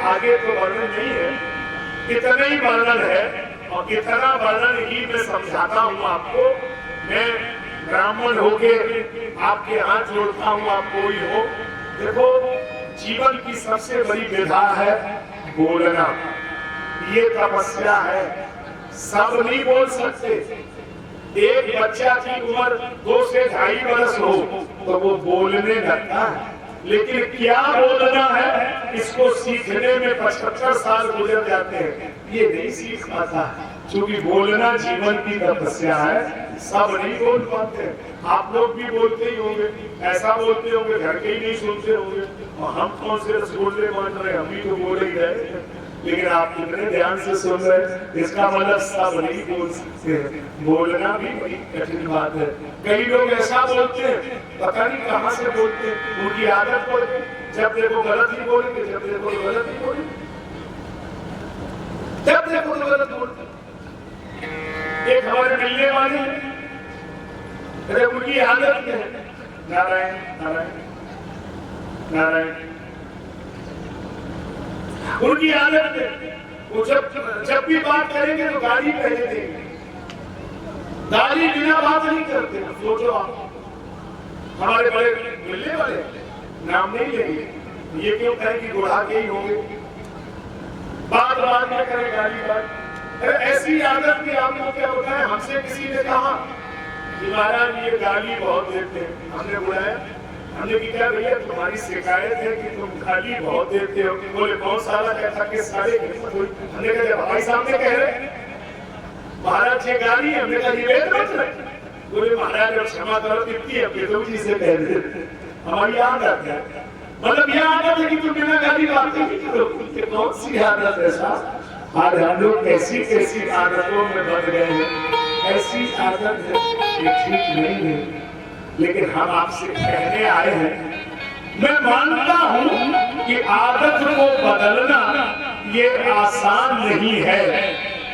आगे तो वर्णन नहीं है, इतना ही वर्णन है और इतना वर्णन ही मैं समझाता हूँ आपको। मैं ब्राह्मण होके आपके हाथ जोड़ता हूँ, आप कोई हो। देखो, जीवन की सबसे बड़ी विधा है बोलना, ये तपस्या है। सब नहीं बोल सकते। एक बच्चा की उम्र 2 से 2.5 वर्ष हो तो वो बोलने लगता है, लेकिन क्या बोलना है इसको सीखने में 75 साल गुजर जाते हैं, ये नहीं सीख पाता, क्योंकि बोलना जीवन की तपस्या है। सब नहीं बोल पाते। आप लोग भी बोलते ही होंगे, ऐसा बोलते होंगे घर के ही नहीं सुनते होंगे, और हम कौन से रसगुल्ले मान रहे हैं, हम भी तो बोल ही रहे, लेकिन आप कितने ध्यान से सुन रहे हैं। इसका मतलब सब नहीं बोल सकते। बोलना भी बड़ी कठिन बात है। कई लोग ऐसा बोलते हैं, पता नहीं कहाँ से बोलते हैं, उनकी आदत पड़ गई, जब देखो गलत ही बोलेंगे, जब देखो गलत ही बोलेंगे, जब देखो तो गलत बोलते। एक हमारे मिलने वाले, अरे उनकी आदत है नारायण नारायण नारायण, उनकी आदत है। वो जब भी बात करेंगे तो गाली पहले देंगे, गाली बिना बात नहीं करते। सोचो आप, हमारे बड़े मिलने वाले, नाम नहीं लेंगे, ये क्यों कहें कि बुढ़ा के ही होंगे, बात में करें गाली बात। ऐसी आदत की आपको क्या होता है। हमसे किसी ने कहा कि महाराज ये गाली बहुत देते हैं, हमने बुलाया, हमने क्या भैया तुम्हारी शिकायत है कि तुम गाली बहुत देते हो। बोले बहुत सारा कहता कि सारे, हमने कहा भाई साहब ने कह रहे महाराज ये गाली, हमने कहा ये वेद मंत्र है। बोले महाराज अब क्षमा करो, इतनी अपने जी से कह रहे, हमारी आदत है, मतलब यह आदत है कि तुम बिना गाली बातें नहीं करो। कौन सी आदत है साहब, आज हम लोग कैसी कैसी आदतों में बन गए हैं। ऐसी आदत है ये ठीक नहीं है, लेकिन हम आपसे कहने आए हैं, मैं मानता हूं कि आदत को बदलना ये आसान नहीं है,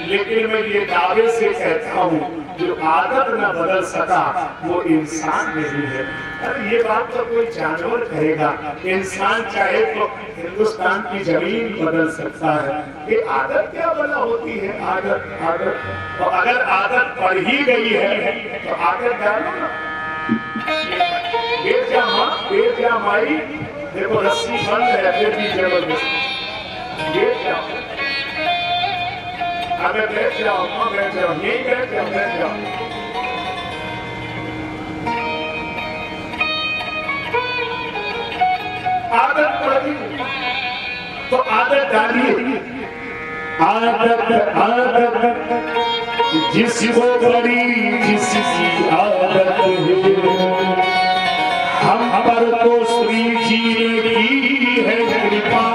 लेकिन मैं ये दावे से कहता हूं जो आदत न बदल सका वो इंसान नहीं है। अरे ये बात तो कोई जानवर कहेगा, इंसान चाहे तो हिंदुस्तान की जमीन बदल सकता है, ये आदत क्या बना होती है। आदत आदत, और अगर आदत पड़ ही गई है तो आदत डालो ना। बेजा माई, देखो रस्सी बंद है फिर भी जबरदस्ती, बैठ जाओ, अबे बैठ जाओ, बैठ जाओ, यही बैठ जाओ, बैठ जाओ। आदत पड़ी तो आदत डालिए। आदत आदत जिसको बड़ी जिसकी आदत है, हम पर तो श्री जी ने की है कृपा,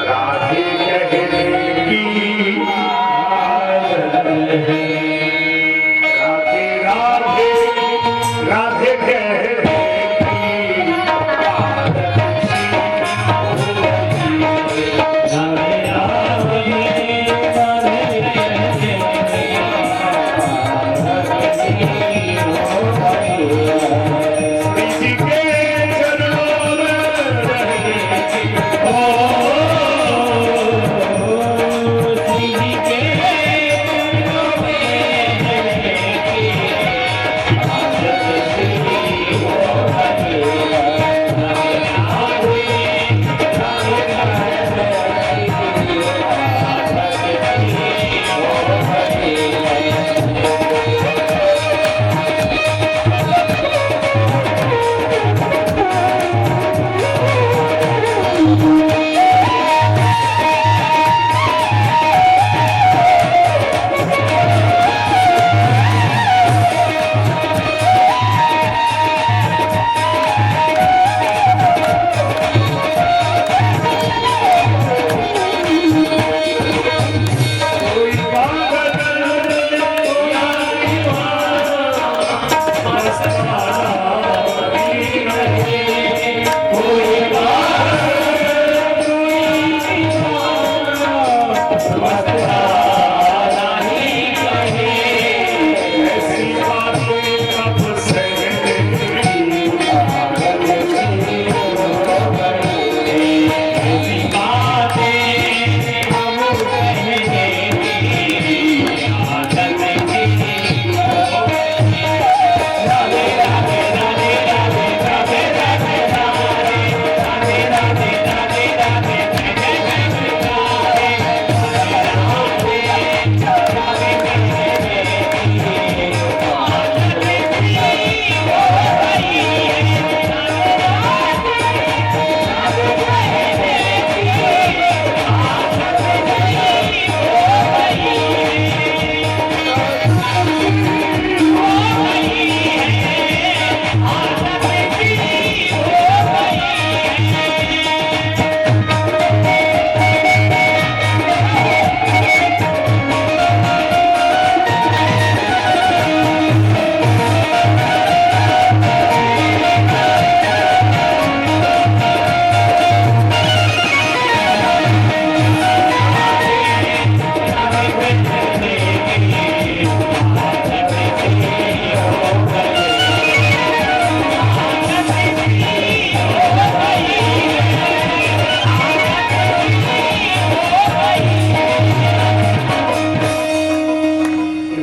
राधे कहने की आदत है, राधे राधे राधे कहने की आदत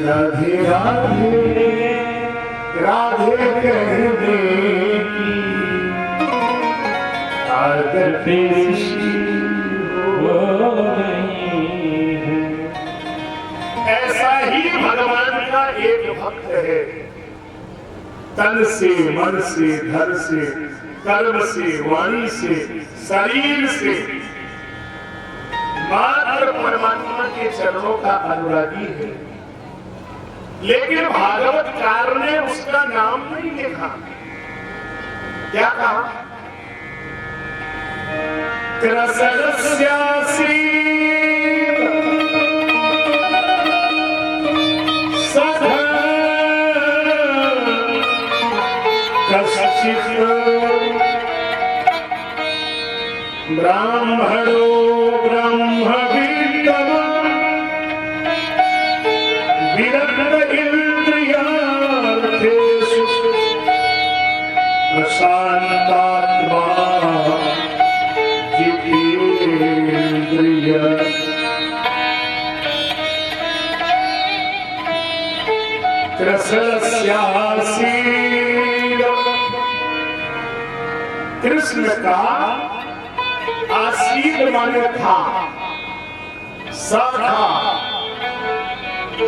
राधे राधे राधे कहने की आदत हो गई है। ऐसा ही भगवान का एक भक्त है, तन से, मन से, धन से, कर्म से, वाणी से, शरीर से मात्र परमात्मा के चरणों का अनुरागी है, लेकिन भागवतकार ने उसका नाम नहीं लिखा। क्या कहा? कृष्णस्यासी सखा कश्चित् ब्राह्मणो ब्रह्मविद्तम विरक्त इंद्रियार्थेषु प्रशान्तात्मा जितेन्द्रिय। कृष्णस्यासीद, कृष्ण का आसीद माने था, सखा,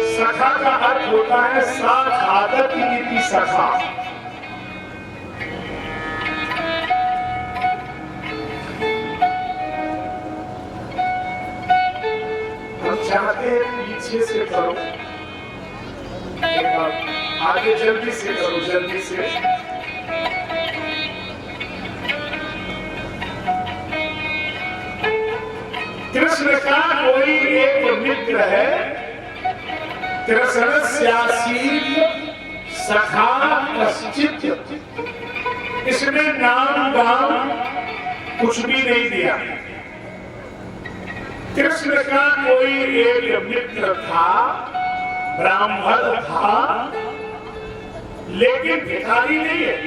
सखा का अर्थ होता है साखादत इति सखा। हम चाहते हैं पीछे से करो, आगे जल्दी से करो, जल्दी से। कृष्ण का कोई एक मित्र है, कृष्णस्यासीत सखा कश्चित्, इसमें नाम दाम कुछ भी नहीं दिया। कृष्ण का कोई एक मित्र था, ब्राह्मण था, लेकिन भिखारी नहीं है।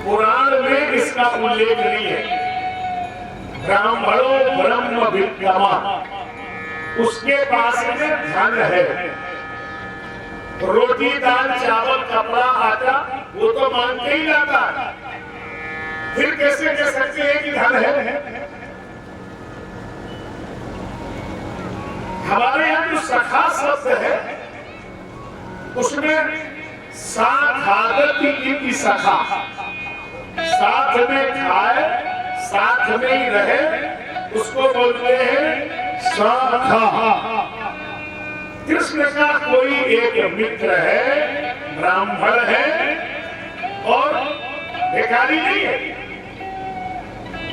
पुराण में इसका उल्लेख नहीं है। ब्राह्मणो ब्रह्म विद्यमा, उसके पास में धन है, रोटी दाल चावल कपड़ा आटा वो तो मांग के ही लाता है, फिर कैसे कह सकते हैं कि धन है? हमारे यहाँ जो सखा शब्द है उसमें साखादति की सखा, साथ में खाए साथ में ही रहे, उसको बोलते हैं सखा। कृष्ण का कोई एक मित्र है, ब्राह्मण है और भिखारी नहीं है,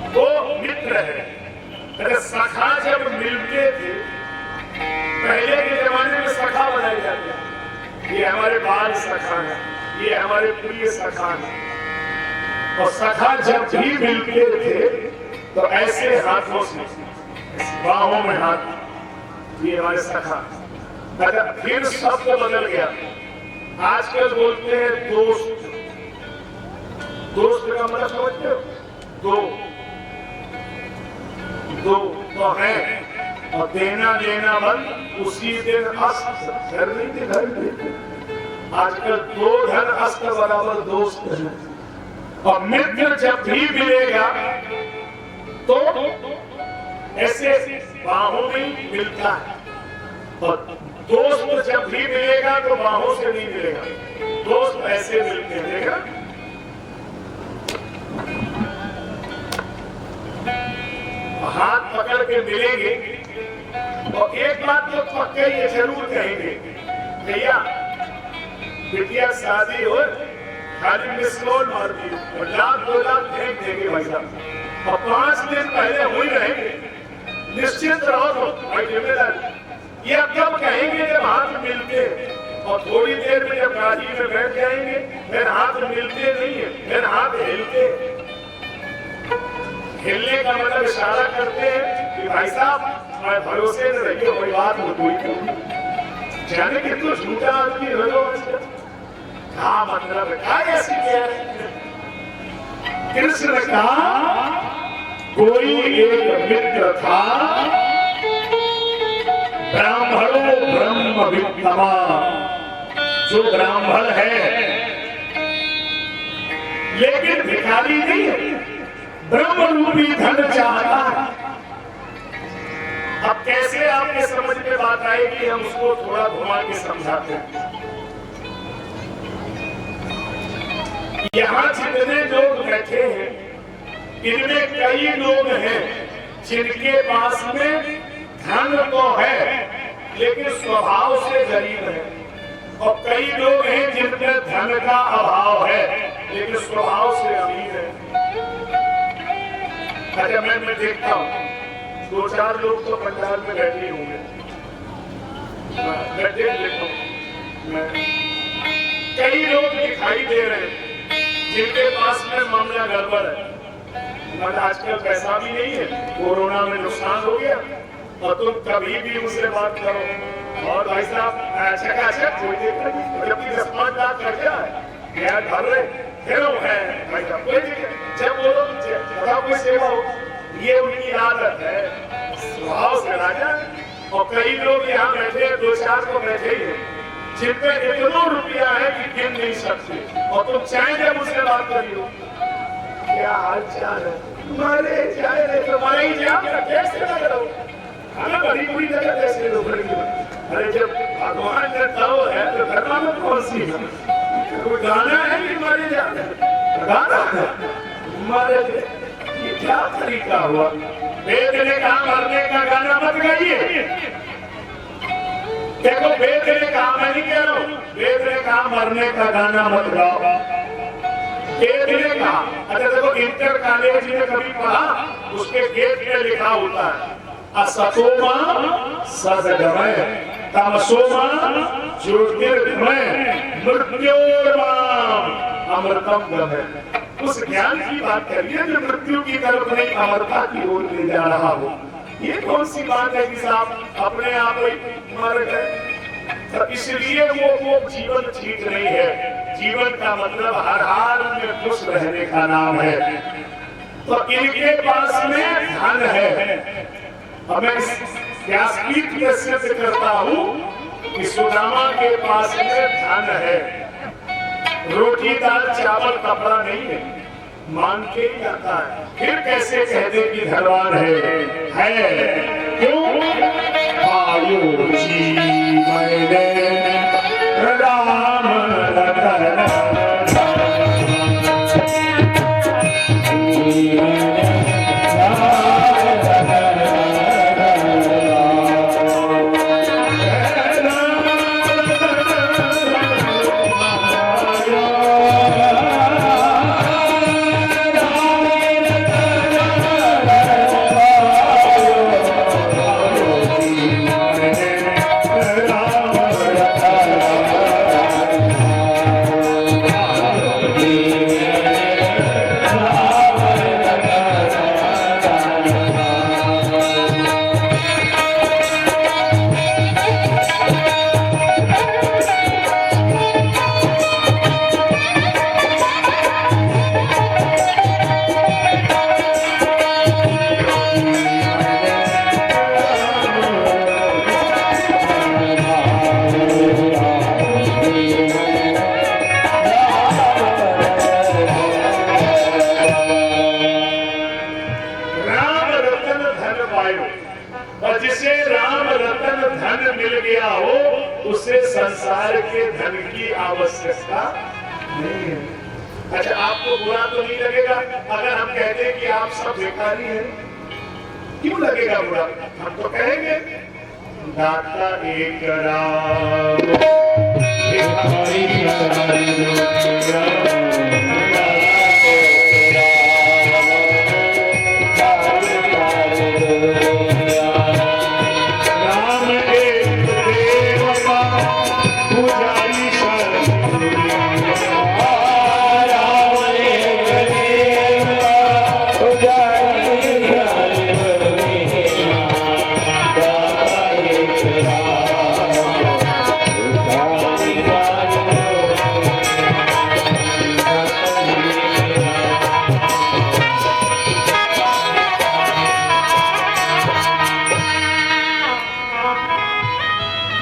वो मित्र है। अरे सखा जब मिलते थे, पहले के जमाने में सखा बनाए जाते, ये हमारे बाल सखा है, ये हमारे प्रिय सखा है। और सखा जब भी मिलते थे तो ऐसे हाथों से, बाहों में हाथ, ये हमारे सखा। फिर शब्द बदल गया, आजकल बोलते हैं दोस्त। दोस्त का मतलब समझते हो? दो दो तो है, और देना लेना बंद, उसी दिन अस्त घर नहीं थे, घर नहीं। आजकल दो धन अस्त बराबर दोस्त है। और मित्र जब भी मिलेगा तो ऐसे बाहों में मिलता है, और दोस्त जब भी मिलेगा तो बाहों से नहीं मिलेगा, दोस्त ऐसे मिलते हैं। देखा, हाथ पकड़ के मिलेंगे और एक बात तो पक्का ये जरूर कहेंगे, भैया बिटिया शादी हो, खाली मिस कॉल मार दी और लाख 2 लाख फेंक देंगे भाई साहब, और 5 दिन पहले हुई रहेंगे, निश्चित रहो तो भाई जिम्मेदारी। ये अब जब कहेंगे जब हाथ मिलते, और थोड़ी देर में जब गाड़ी में बैठ जाएंगे फिर हाथ मिलते नहीं है, फिर हाथ हिलते। हिलने का मतलब इशारा करते हैं कि भाई साहब मैं भरोसे न रहिए, कोई बात हो कोई जाने कि तो झूठा आदमी हो, क्या मतलब है, क्या ऐसी क्या है? कृष्ण का कोई एक मित्र था, ब्राह्मणो ब्रह्म वित्तमा, जो ब्राह्मण है लेकिन भिखारी नहीं है, ब्रह्म रूपी धन चाहता है। अब कैसे आपके समझ में बात आएगी, हम उसको थोड़ा घुमा के समझाते हैं। यहाँ जितने लोग बैठे हैं इनमें कई लोग हैं जिनके पास में धन तो है लेकिन स्वभाव से गरीब है, और कई लोग हैं जिनमें धन का अभाव है लेकिन स्वभाव से अमीर है। अच्छा, मैं देखता हूँ 2-4 लोग तो पंजाब में बैठे होंगे, मैं देख लेता हूँ। कई लोग दिखाई दे रहे हैं जिनके पास में मामला गड़बड़ है, मगर आजकल पैसा भी नहीं है, कोरोना में नुकसान हो गया, और तुम कभी भी उनसे बात करो और भाई साहब अच्छा कोई देखा नहीं, जबकि 10-5 लाख खर्चा है, यार भर रहे फिर है भाई साहब कोई दिक्कत। जब वो लोग बताओ कोई सेवा हो, ये उनकी आदत है, स्वभाव से राजा। और कई लोग यहाँ बैठे 2-4 तो बैठे ही है जिनपे इतना रुपया है कि गिन नहीं सकते, और तुम चाहे जब उससे बात करी हो, क्या हाल चाल है तुम्हारे, चाहे तुम्हारे ही कैसे लग रहा हो, हमें बड़ी बुरी जगह कैसे लोग। अरे जब भगवान का तव है तो घरमा में कौन सी कोई गाना है कि मारे जाते गाना मारे, ये क्या तरीका हुआ। वेद ने कहा मरने का गाना मत गाइए, देखो वेद ने कहा, मैं नहीं कह रहा हूँ, वेद ने कहा मरने का गाना मत गाओ, वेद ने कहा। अच्छा देखो, इंटर कॉलेज में कभी पढ़ा, उसके गेट में लिखा होता है असतोमा सद्गमय तमसोमा ज्योतिर्गमय मृत्योर्माम अमृतम गमय। उस ज्ञान की बात करिए जो मृत्यु की तरफ नहीं अमरता की ओर ले जा रहा हो। ये कौन सी बात है कि साहब अपने आप मर गए, तो इसलिए वो जीवन ठीक नहीं है। जीवन का मतलब हर हाल में खुश रहने का नाम है। तो इनके पास में धन है, और मैं व्यासपीठ में सिद्ध करता हूँ कि सुदामा के पास में धन है, रोटी दाल चावल कपड़ा नहीं है, मान के ही जाता है। फिर कैसे कह दे कि धनवान है क्यों? आयु जी मैंने राम रतन संसार के धन की आवश्यकता नहीं है। अच्छा, आपको बुरा तो नहीं लगेगा अगर हम कहते हैं कि आप सब बेकारी हैं? क्यों लगेगा बुरा? हम तो कहेंगे दाता एक राम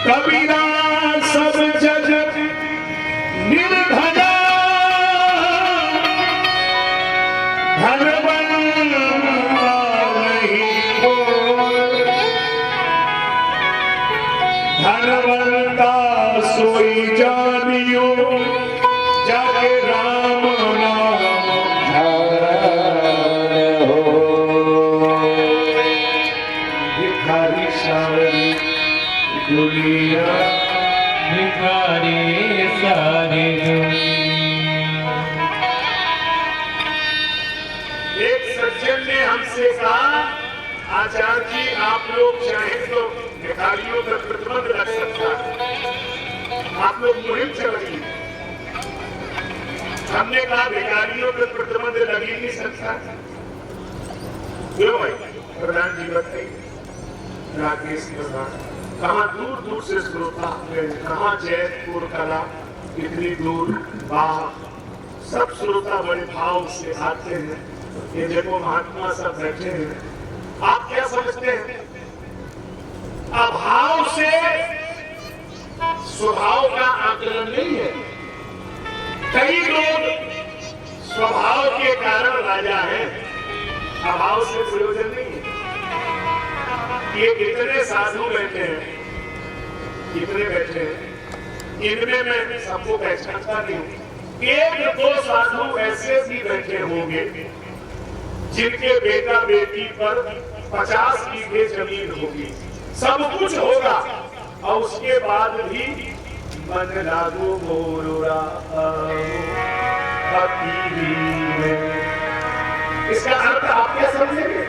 कबीरा सोई जानियो जाके राम नाम हो। भिखारी सारी दुनिया भिखारी सारी एक सज्जन ने हमसे कहा, आचार्य जी आप लोग चाहें तो भिखारियों पर प्रतिबंध लग सकता है, आप लोग मुहिम चलाइए। हमने कहा भिखारियों पर प्रतिबंध लग ही नहीं सकता। क्यों भाई? प्रधान जी बताइए। राकेश प्रधान, कहाँ दूर दूर से श्रोता, कहाँ जयपुर कला, कितनी दूर बाहर, सब श्रोता बड़े भाव से आते हैं। ये देखो महात्मा सब बैठे हैं, आप क्या समझते हैं? अभाव से स्वभाव का आकलन नहीं है। कई लोग स्वभाव के कारण राजा हैं, अभाव से प्रयोजन नहीं है। ये कितने साधु बैठे हैं, कितने बैठे हैं, इनमें मैं सबको पहचानता नहीं हूं। एक दो साधु ऐसे भी बैठे होंगे जिनके बेटा बेटी पर 50 बीघे जमीन होगी, सब कुछ होगा, और उसके बाद भी मन लागू मोरा इसका अर्थ आप क्या समझेंगे?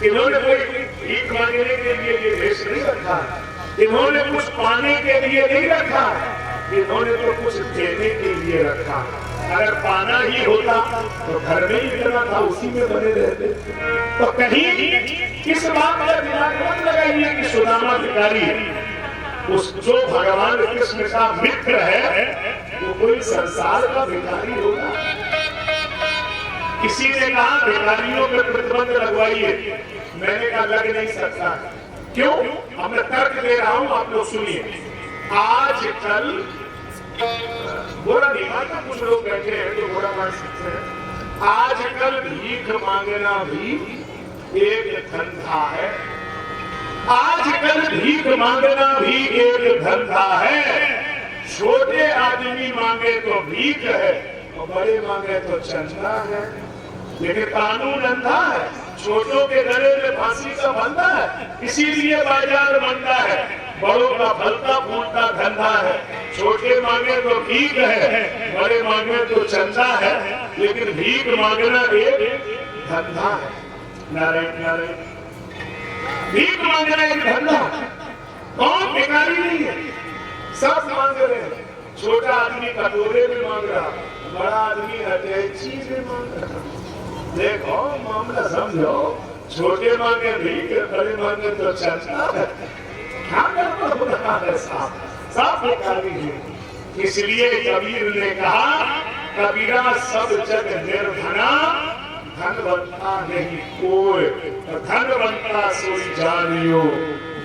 इन्होंने कोई भीख मांगने के लिए ये देश नहीं रखा, इन्होंने कुछ पाने के लिए नहीं रखा, इन्होंने तो कुछ देने के लिए रखा। अगर पाना ही होता तो घर में ही करना था, उसी में बने रहते। तो कहीं इस बात का दिमाग मत लगाइए कि सुदामा भिखारी उस जो भगवान कृष्ण का मित्र है वो कोई संसार का भिखारी होगा। किसी ने कहा भिखारियों पर प्रतिबंध लगवाइए, मैंने कहा लग नहीं सकता। क्यों? अब मैं तर्क दे रहा हूं, आप लोग सुनिए। आजकल बुरा नहीं मानता, कुछ लोग बैठे हैं तो बुरा मान सकते हैं। आजकल भीख मांगना भी एक धंधा है, आजकल भीख मांगना भी एक धंधा है। छोटे आदमी मांगे तो भीख है और बड़े मांगे तो चंदा है, लेकिन कानून अंधा है। छोटों के गले में फांसी का बंधा है, इसीलिए बाजार मंदा है। बड़ों का फलता फूलता धंधा है, छोटे मांगे तो भीख है, बड़े मांगे तो चंदा है, लेकिन भीख मांगना एक धंधा है। नारायण नारायण, भीख मांगना एक धंधा। कौन भिखारी नहीं है? सब मांग रहे हैं। छोटा आदमी कटोरे में मांग रहा, बड़ा आदमी अटैची में मांग रहा। देखो मामला समझो, छोटे मांगे भीख, बड़े मांगे तो चंदा है। क्या करना हो रहा है? साफ भिखारी है। इसलिए कबीर ने कहा, कबीरा सब जग निर्धना, धनवंता नहीं कोई, धनवंता सोई जानियो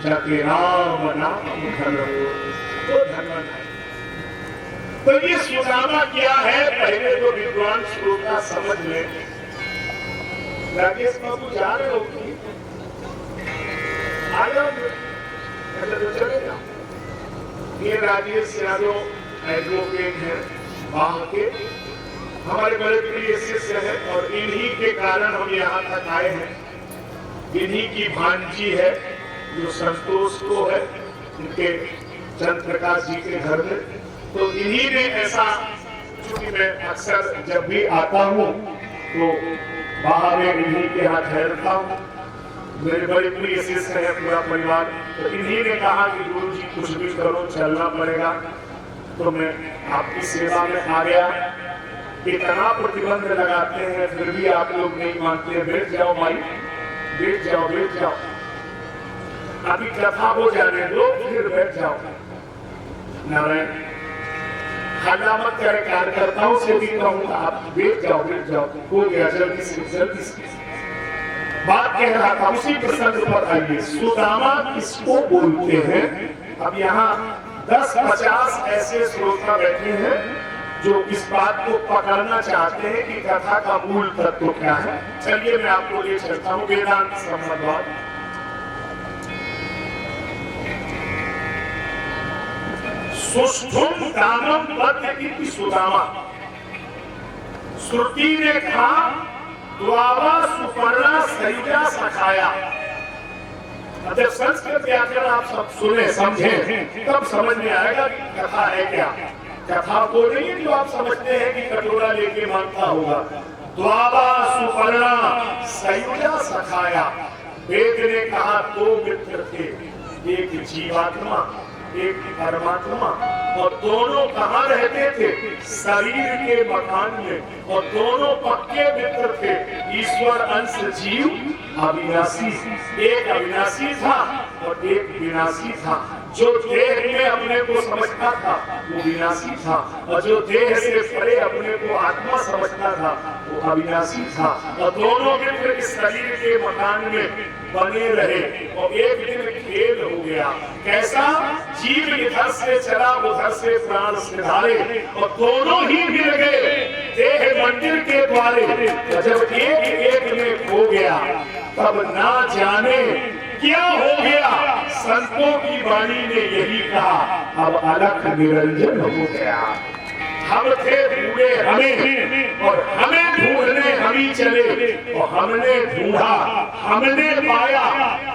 जति राम नाम धन हो। तो धनवंत है। तो ये सुदामा क्या है, पहले तो विद्वान श्रोता समझ ले। राजेश बाबू जा रहे हो कि आ जाओ, तो चले जाओ। ये राजेश यादव एडवोकेट हैं वहां के, हमारे बड़े प्रिय शिष्य हैं, और इन्हीं के कारण हम यहाँ तक आए हैं। इन्हीं की भांजी है जो संतोष को है, उनके चंद्र प्रकाश जी के घर में। तो इन्हीं ने ऐसा, चूंकि मैं अक्सर जब भी आता हूँ तो बाहर में इन्हीं के यहाँ ठहरता हूँ, मेरे बड़े प्रिय शिष्य है पूरा परिवार। तो इन्हीं ने कहा कि गुरु जी कुछ भी करो, चलना पड़ेगा। तो मैं आपकी सेवा में आ गया। इतना प्रतिबंध लगाते हैं फिर भी आप लोग नहीं मानते। बैठ जाओ भाई, बैठ जाओ, बैठ जाओ, अभी कथा हो जाने दो, फिर बैठ जाओ। नारायण, हल्ला मत करे, कार्यकर्ताओं से भी कहूंगा आप बैठ जाओ, बैठ जाओ। हो गया, जल्दी से जल्दी से। बात कह रहा था, उसी प्रसंग पर आइए। सुदामा किसको बोलते हैं? अब यहाँ 10-50 ऐसे श्रोता बैठे हैं जो इस बात को पकड़ना चाहते हैं कि कथा का मूल तत्व क्या है। चलिए मैं आपको ले चलता हूँ वेदांत संबंधवाद। सुष्ठुम दानम बद्ध इति सुदामा। श्रुति ने कहा द्वावा सुपर्णा सयुजा सखाया। जब संस्कृत व्याकरण आप सब सुने समझे तब समझ में आएगा कि कथा है क्या। कथा वो नहीं है जो आप समझते हैं कि कटोरा लेके मांगता होगा। द्वावा सुपर्णा सयुजा सखाया। वेद ने कहा दो मित्र थे, एक जीवात्मा एक परमात्मा, और दोनों कहाँ रहते थे? शरीर के मकान में, और दोनों पक्के मित्र थे। ईश्वर अंश जीव अविनाशी, एक अविनाशी था और एक विनाशी था। जो देह में अपने को समझता था वो विनाशी था, और जो देह से परे अपने को आत्मा समझता था वो अविनाशी था। और दोनों मित्र इस शरीर के मकान में बने रहे, और एक दिन खेल हो गया। कैसा? जीव इधर से चला उधर से प्राण से धारे, और दोनों ही मिल गए देह मंदिर के द्वारे। जब एक एक में खो गया तब ना जाने क्या हो गया। संतों की वाणी ने यही कहा, अब अलख निरंजन हो गया। हम थे ढूंढे हमें, और हमें ढूंढने हम ही चले, और हमने ढूंढा हमने पाया।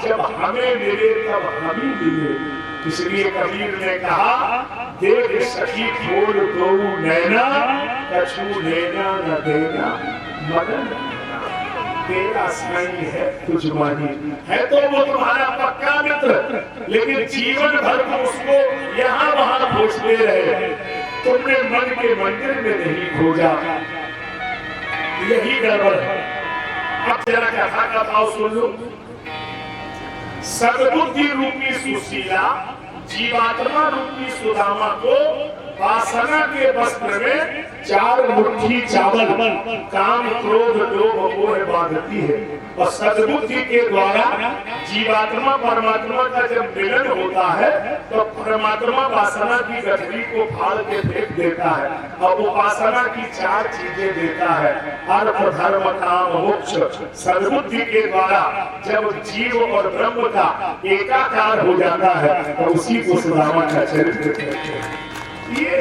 जब हमें मिले तब हम ही मिले। इसलिए कबीर ने कहा, देख सखी खोल दो नैना, कछु लेना न देना मदन तेरा साई है तुझ माही। है तो वो तुम्हारा पक्का मित्र, लेकिन जीवन भर तुम उसको यहाँ वहां खोजते रहे, तुमने मन के मंदिर में नहीं खोजा। यही गड़बड़ है। अब जरा कथा का भाव सुन लो। सद्बुद्धि रूपी सुशीला जीवात्मा रूपी सुदामा को वासना के वस्त्र में 4 मुट्ठी चावल काम क्रोध लोभ मोह बांधती है। और सद्बुद्धि के द्वारा जीवात्मा परमात्मा का जब मिलन होता है तो परमात्मा वासना की गठरी को फाड़ के फेंक देता है, और उपासना की 4 चीजें देता है, अर्थ धर्म काम मोक्ष। सद्बुद्धि के द्वारा जब जीव और ब्रह्म का एकाकार हो जाता है तो उसी को सुदामा का चरित्र कहते हैं। ये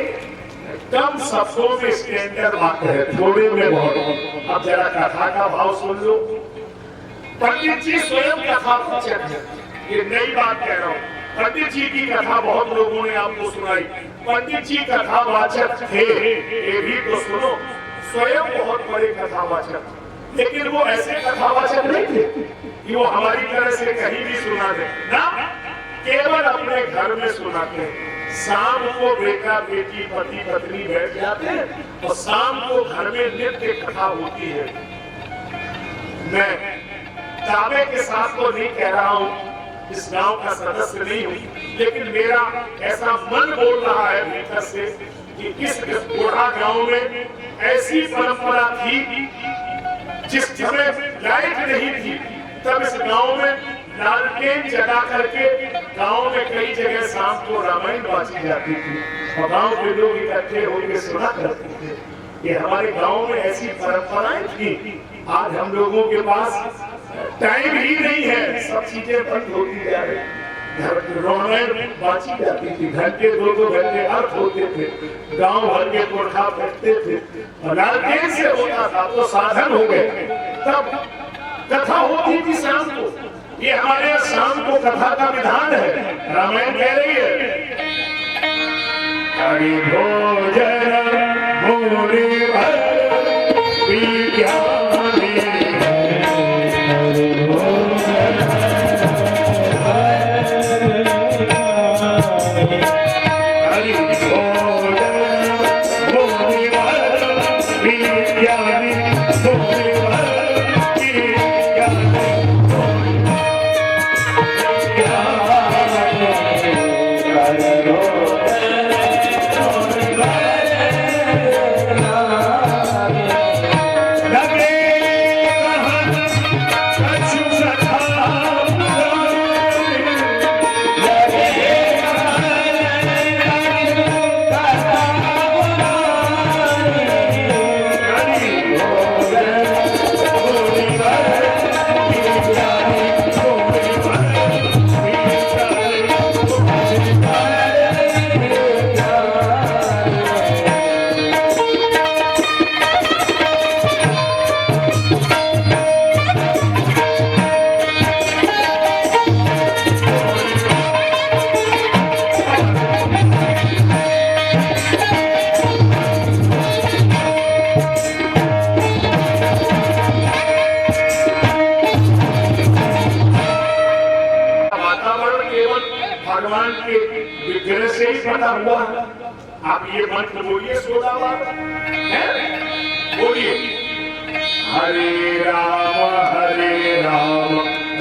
कम शब्दों में स्टैंडर्ड बात है, थोड़े में बहुत। अब जरा कथा का भाव सुन लो। पंडित जी स्वयं कथा वाचक है, ये नई बात कह रहा हूँ। पंडित जी की कथा बहुत लोगों ने आपको सुनाई। पंडित जी कथा वाचक थे, ये भी तो सुनो। स्वयं बहुत बड़े कथा वाचक, लेकिन वो ऐसे कथा वाचक नहीं थे कि वो हमारी तरह से कहीं भी सुना दे ना, केवल अपने घर में सुनाते हैं। शाम को बेटा बेटी पति पत्नी बैठ जाते हैं और शाम को घर में नित्य कथा होती है। मैं दावे के साथ तो नहीं कह रहा हूँ, इस गांव का सदस्य नहीं हूँ, लेकिन मेरा ऐसा मन बोल रहा है भीतर से कि इस बूढ़ा गांव में ऐसी परंपरा थी जिस समय लाइट नहीं थी तब इस गांव में लालटेन जगा करके गांव में कई जगह शाम को रामायण बाजी जाती थी और गांव के लोग इकट्ठे होकर सुना करते थे। ये हमारे गांव में ऐसी परंपराएं थी। आज हम लोगों के पास टाइम ही नहीं है, सब चीजें बंद होती जा रही। रामायण बाजी जाती थी, घंटे 2-2 घंटे अर्थ होते थे, गांव भर के कोठा बैठते थे और लालटेन से होता था तो साधन हो गए। तब कथा होती थी शाम को। ये हमारे शाम को कथा का विधान है। रामायण कह रही है, हरि भोजन मोरे फिर से ही पता हुआ। आप ये मंत्र बोलिए 16 बार, बोलिए हरे राम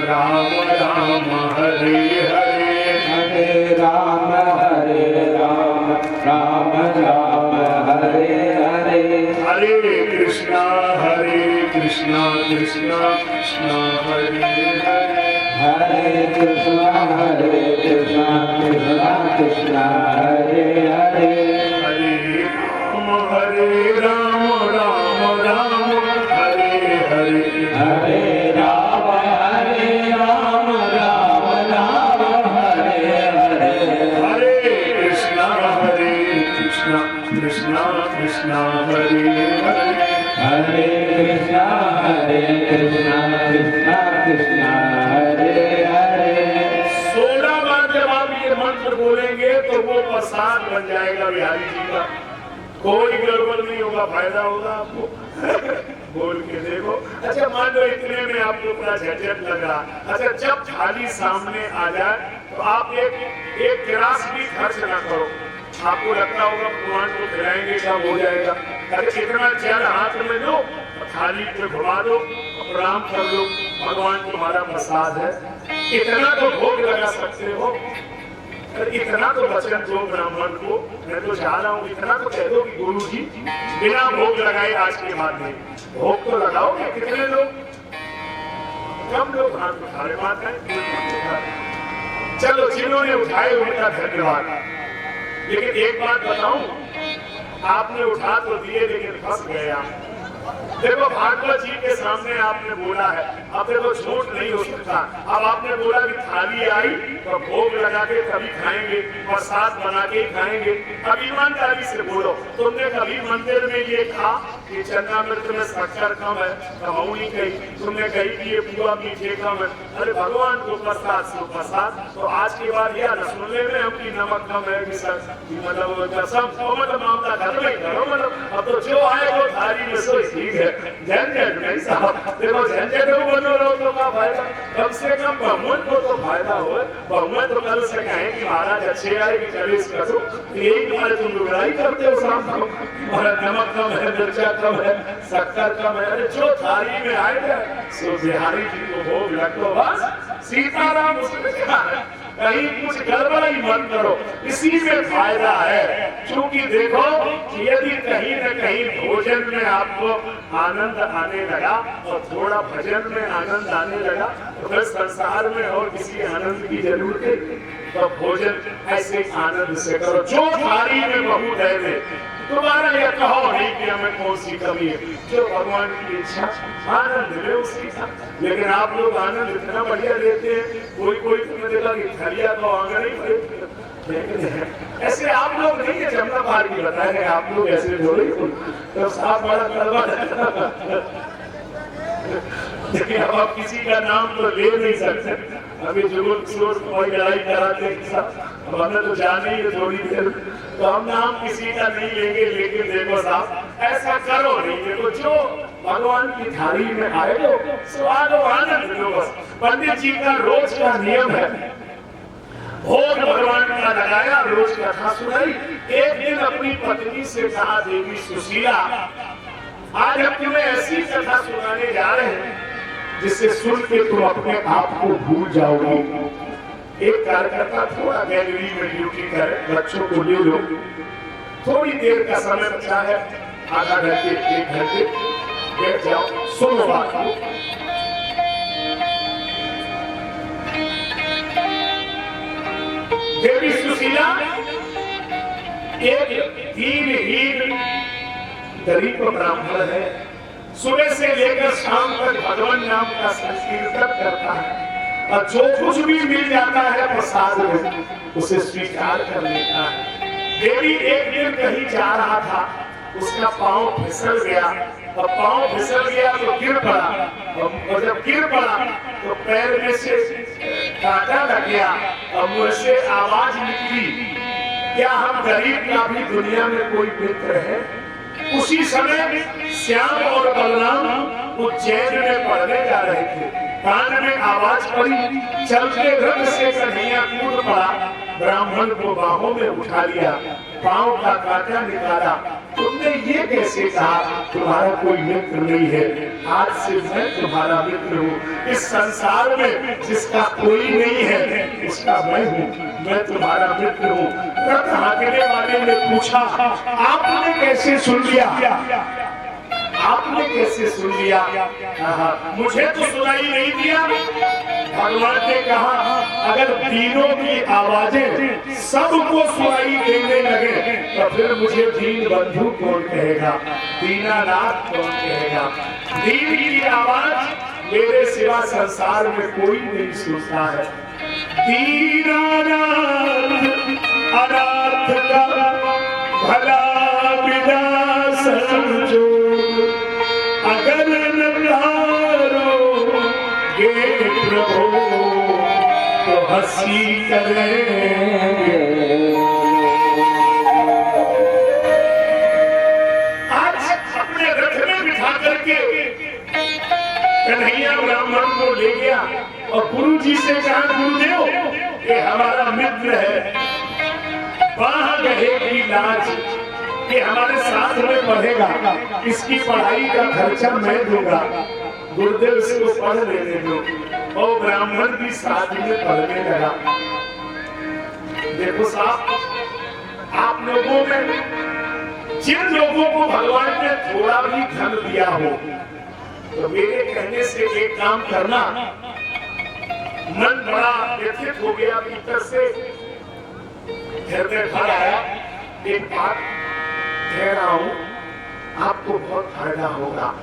राम राम हरे हरे, हरे राम राम राम हरे हरे, हरे कृष्णा कृष्णा कृष्णा हरे हरे, हरे कृष्णा कृष्णा कृष्णा हरे हरे, हरे राम राम राम हरे हरे, हरे राम राम राम हरे हरे, हरे कृष्णा कृष्णा कृष्णा हरे हरे, हरे कृष्णा कृष्णा कृष्णा हरे हरे। 16 बार जब आप ये मंत्र बोलेंगे तो वो प्रसाद बन जाएगा बिहारी जी का। कोई गड़बड़ नहीं होगा, फायदा होगा आपको। बोल के देखो। अच्छा मान लो इतने में आपको पूरा झंझट लग रहा। अच्छा जब थाली सामने आ जाए तो आप एक गिलास भी खर्च ना करो। आपको लगता होगा भगवान को खिलाएंगे कब हो जाएगा। अरे इतना जल हाथ में लो, थाली पे घुमा दो, प्रणाम कर लो, भगवान तुम्हारा प्रसाद है। इतना तो भोग लगा सकते हो। इतना तो वचन दो ब्राह्मण को। मैं तो चाह रहा हूँ इतना तो कह दो कि गुरु जी बिना भोग लगाए आज के बाद में भोग तो लगाओगे। कितने लोग? कम लोग हाथ उठा रहे, बात है। चलो जिन्होंने उठाए उनका धन्यवाद। लेकिन एक बात बताऊं, आपने उठा तो दिए लेकिन फंस गए आप। देखो भागवत जी के सामने आपने बोला है, अब देखो झूठ नहीं हो सकता। अब आपने बोला कि थाली आई तो भोग लगा के कभी खाएंगे, प्रसाद बना के खाएंगे। अब ईमानदारी से बोलो, तुमने कभी मंदिर में ये कहा कि चन्ना मिर्च में शक्कर कम है, कमौनी कही, तुमने कही कि ये पूरा मीठे कम है। अरे भगवान को प्रसाद सो प्रसाद। तो आज के बाद यह न सुनने में हम की नमक कम है कि मतलब कसम मतलब मामला घर में करो। मतलब अब तो जो आए वो थाली में सो ठीक है। झंझट नहीं साहब, देखो झंझट बनो रहो तो क्या फायदा। कम से कम बहुमत को तो फायदा हो। बहुमत तो कल से कहें कि महाराज अच्छे आए कि चलिस करो, यही तुम्हारे तुम लड़ाई करते हो शाम को। नमक कम है, मिर्चा कम है, शक्कर कम है। अरे जो थाली में आएगा सो बिहारी जी को भोग लगो बस। सीताराम उसमें क्या है, कहीं कुछ गड़बड़ी मत करो, इसी में फायदा है। क्योंकि देखो यदि कहीं न कहीं भोजन में आपको आनंद आने लगा और थोड़ा भजन में आनंद आने लगा तो फिर संसार में और किसी आनंद की जरूरत है। तो भोजन ऐसे आनंद से करो। जो थाली में बहु दे तुम्हारा यह कहो नहीं कि हमें कौन सी कमी है। जो भगवान की इच्छा आनंद ले उसी का। लेकिन आप लोग आनंद इतना बढ़िया लेते हैं, कोई तुमने देखा कि थलिया तो आंगन नहीं। ऐसे आप लोग नहीं है, जमुना पार की बताए आप लोग ऐसे थोड़े तो साफ बड़ा कड़वा। देखिए अब आप किसी का नाम तो ले नहीं सकते। अभी जुगुल किशोर कोई लड़ाई कराते अब हमें तो जाने ही थोड़ी देर, तो हम नाम किसी का नहीं लेंगे। लेकिन देखो साहब ऐसा करो नहीं। देखो जो भगवान की थाली में आए लो स्वाद और आनंद लो बस। पंडित जी का रोज का नियम है, भोग भगवान का लगाया, रोज कथा सुनाई। एक दिन अपनी पत्नी से कहा, देवी सुशीला आज हम तुम्हें ऐसी कथा सुनाने जा रहे हैं जिसे सुन के तुम अपने आप को भूल जाओगे। एक कार्यकर्ता थोड़ा गैलरी में ड्यूटी करे, बच्चों को ले लो, थोड़ी देर का समय बचा है, आधा घंटे 1 घंटे बैठ जाओ, सुनो बात को। देवी सुशीला एक दीनहीन गरीब ब्राह्मण है, सुबह से लेकर शाम तक भगवान नाम का संकीर्तन करता है और जो कुछ भी मिल जाता है प्रसाद में उसे स्वीकार कर लेता है। देवी एक दिन कहीं जा रहा था, उसका पांव फिसल गया और पांव फिसल गया तो गिर पड़ा और जब गिर पड़ा तो पैर में से कांटा लग गया और मुंह से आवाज निकली, क्या हम गरीब का भी दुनिया में कोई मित्र है? उसी समय श्याम और बलराम उज्जैन में पढ़ने जा रहे थे। कान में आवाज पड़ी, चलते रथ से कन्हैया कूद पड़ा, ब्राह्मण को बाहों में उठा लिया, पांव का कांटा निकाला। तुमने ये कैसे कहा तुम्हारा कोई मित्र नहीं है? आज से मैं तुम्हारा मित्र हूँ। इस संसार में जिसका कोई नहीं है उसका मैं हूँ, मैं तुम्हारा मित्र हूँ। रथ हाँकने वाले ने पूछा, आपने कैसे सुन लिया? आपने कैसे सुन लिया? मुझे तो सुनाई नहीं दिया। भगवान ने कहा, अगर तीनों की आवाजें सबको सुनाई देने लगे तो फिर मुझे दीन बंधु कौन कहेगा, दीनानाथ कौन कहेगा? दीन की आवाज मेरे सिवा संसार में कोई नहीं सुनता है। दीनानाथ अनाथ का भला बिना समझो, अगर नकारोगे प्रभु तो हंसी करेंगे। आज अपने रथ में बिठा करके कन्हैया ब्राह्मण को ले गया और गुरु जी से कहा, गुरुदेव ये हमारा मित्र है, वहां रहेगी लाज, ये हमारे साथ में पढ़ेगा, इसकी पढ़ाई का खर्चा मैं दूंगा, गुरुदेव इसको पढ़ लेने दो। और ब्राह्मण भी साथ में पढ़ने लगा। देखो साहब, आप लोगों में जिन लोगों को भगवान ने थोड़ा भी धन दिया हो तो मेरे कहने से एक काम करना, मन बड़ा व्यथित हो गया भीतर से, हृदय भर आया, एक बात कह रहा हूं, आपको बहुत फायदा होगा।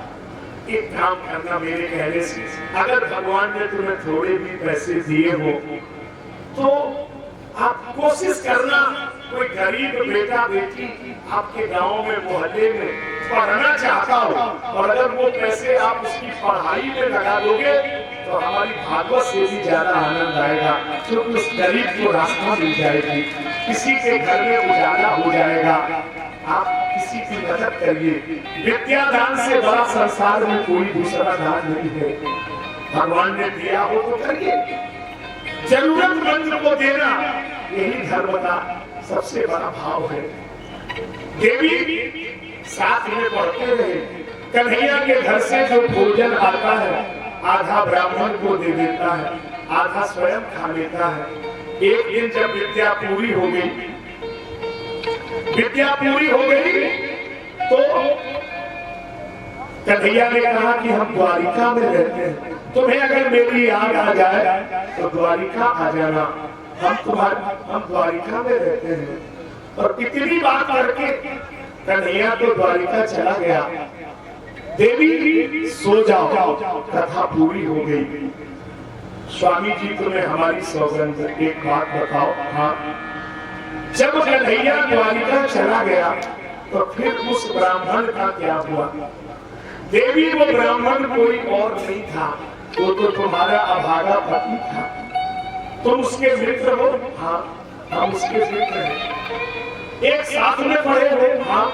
एक काम करना मेरे कहने से, अगर भगवान ने तुम्हें थोड़े भी पैसे दिए हो तो आप कोशिश करना, कोई गरीब बेटा बेटी आपके गांव में मोहल्ले में पढ़ना चाहता हो और अगर वो पैसे आप उसकी पढ़ाई में लगा दोगे तो हमारी भागवत से भी ज्यादा आनंद आएगा, क्योंकि उस गरीब को रास्ता मिल जाएगी, किसी के घर में उजाला हो जाएगा। आप किसी की मदद करिए। विद्या दान से बड़ा संसार में कोई दूसरा दान नहीं है। भगवान ने दिया हो तो करिए, जरूरतमंद को देना यही धर्म का सबसे बड़ा भाव है। देवी साथ में पढ़ते रहे। कन्हैया के घर से जो भोजन आता है आधा ब्राह्मण को दे देता है, आधा स्वयं खा लेता है। एक दिन जब विद्या पूरी हो गई तो कन्हैया ने कहा कि हम द्वारिका में रहते हैं, तुम्हें अगर मेरी याद आ जाए तो द्वारिका आ जाना, हम द्वारिका में रहते हैं। और इतनी बात करके कन्हैया तो द्वारिका चला गया। देवी सो जाओ, कथा पूरी हो गई। स्वामी जी तुम्हें हमारी सौगंध, एक बात बताओ। हाँ, जब कन्हैया द्वारिका चला गया तो फिर उस ब्राह्मण का क्या हुआ? देवी वो ब्राह्मण कोई और नहीं था, वो तो तुम्हारा अभागा पति था। तुम उसके मित्र हो? हाँ, हम उसके मित्र हैं। एक साथ में पढ़े हो? हाँ,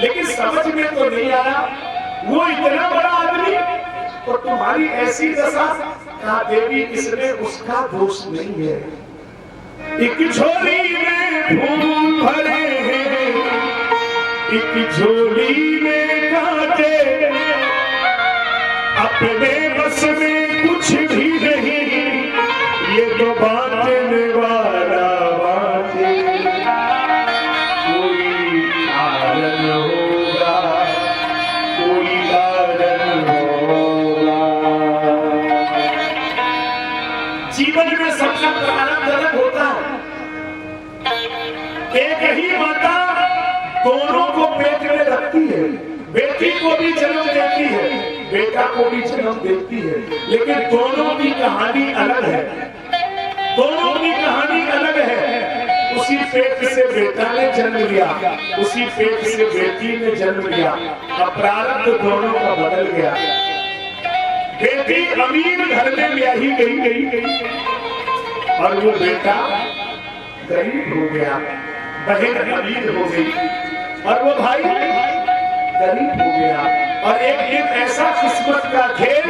लेकिन समझ में तो नहीं आया, वो इतना बड़ा आदमी तो तुम्हारी ऐसी दशा। कहा देवी इसमें उसका दोष नहीं है। एक झोली में फूल भरे हैं, एक झोली में कांटे, अपने बस में कुछ भी नहीं, ये तो बांटने वाला बांटे। कोई कारण होगा, कोई कारण होगा। जीवन में सबका प्रारंभ अलग होता है। एक ही माता दोनों को पेट में रखती है, बेटी को भी जन्म देती है, बेटा को भी जन्म देती है, लेकिन दोनों की कहानी अलग है। दोनों की कहानी अलग है। उसी पेट से बेटा ने जन्म लिया, उसी पेट से बेटी ने जन्म लिया, अब प्रारब्ध दोनों का बदल गया। बेटी अमीर घर में ब्याही गई और वो बेटा गरीब हो गया। बहन अमीर हो गई और वो भाई गरीब हो गया। और एक दिन ऐसा किस्मत का खेल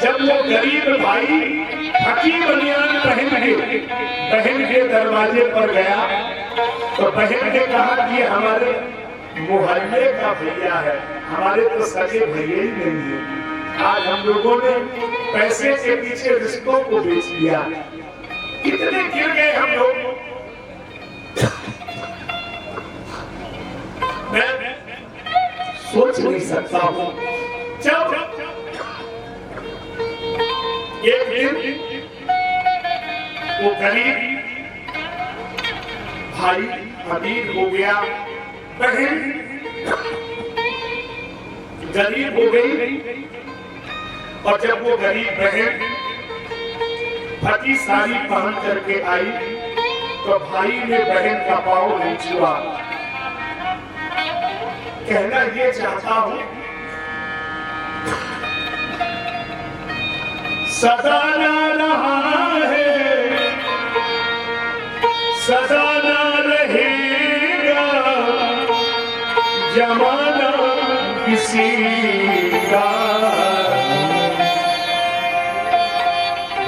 जब वो गरीब भाई फकी बनियान बहन के दरवाजे पर गया तो बहन ने कहा कि हमारे मोहल्ले का भैया है, हमारे तो सगे भैया ही नहीं है। आज हम लोगों ने पैसे के पीछे रिश्तों को बेच दिया। कितने गिर गए हम लोग। मैं सोच नहीं सकता हूं जब एक दिन वो गरीब भाई अमीर हो गया, बहन गरीब हो गई, और जब वो गरीब बहन फटी साड़ी पहन करके आई तो भाई ने बहन का पाँव नहीं छुआ। कहना ये चाहता हूं सदा ना रहा है, सदा ना रहेगा जमाना किसी का,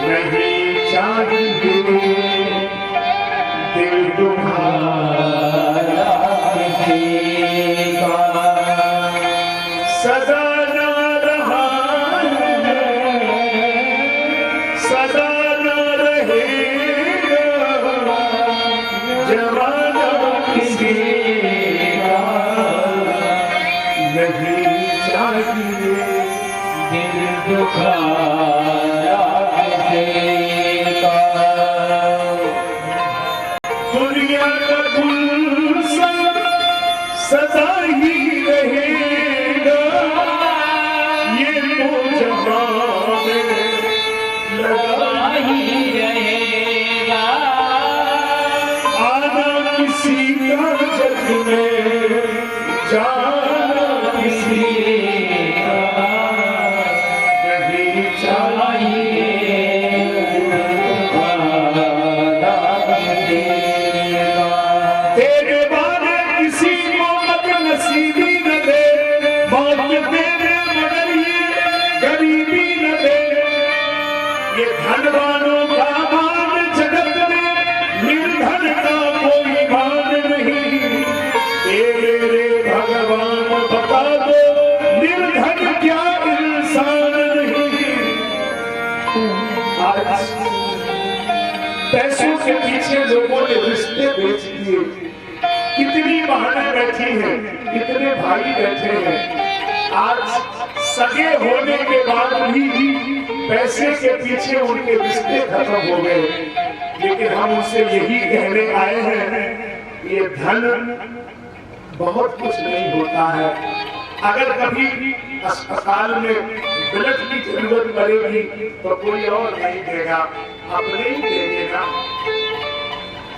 नहीं चाहिए दिल तुम्हारा किसी का, सदा ना रहा है, सदा ना रहेगा जमाना किसी का, नहीं चाहिए दिल दुखाया किसी का। दुनिया का गुलशन सदा ही रहेगा, ये तो जहां में लगा ही रहेगा, आना किसी का जग में, जाना किसी का, नहीं चाहिए तेरे बारे किसी को मत नसीबी न दे, मौत तेरे मगर ये गरीबी न दे, ये धनवानों का मान जगत में, निर्धन का कोई मान नहीं, तेरे रे भगवान बता दो निर्धन क्या इंसान नहीं। आज पैसों के पीछे लोगों ने रिश्ते बेच दिए, कितनी बहनें बैठी हैं, कितने भाई बैठे हैं, आज सगे होने के बाद भी पैसे के पीछे उनके रिश्ते खत्म हो गए। लेकिन हम उनसे यही कहने आए हैं, ये धन बहुत कुछ नहीं होता है। अगर कभी अस्पताल में ब्लड की जरूरत पड़ेगी तो कोई और नहीं देगा, अपने ही दे देगा।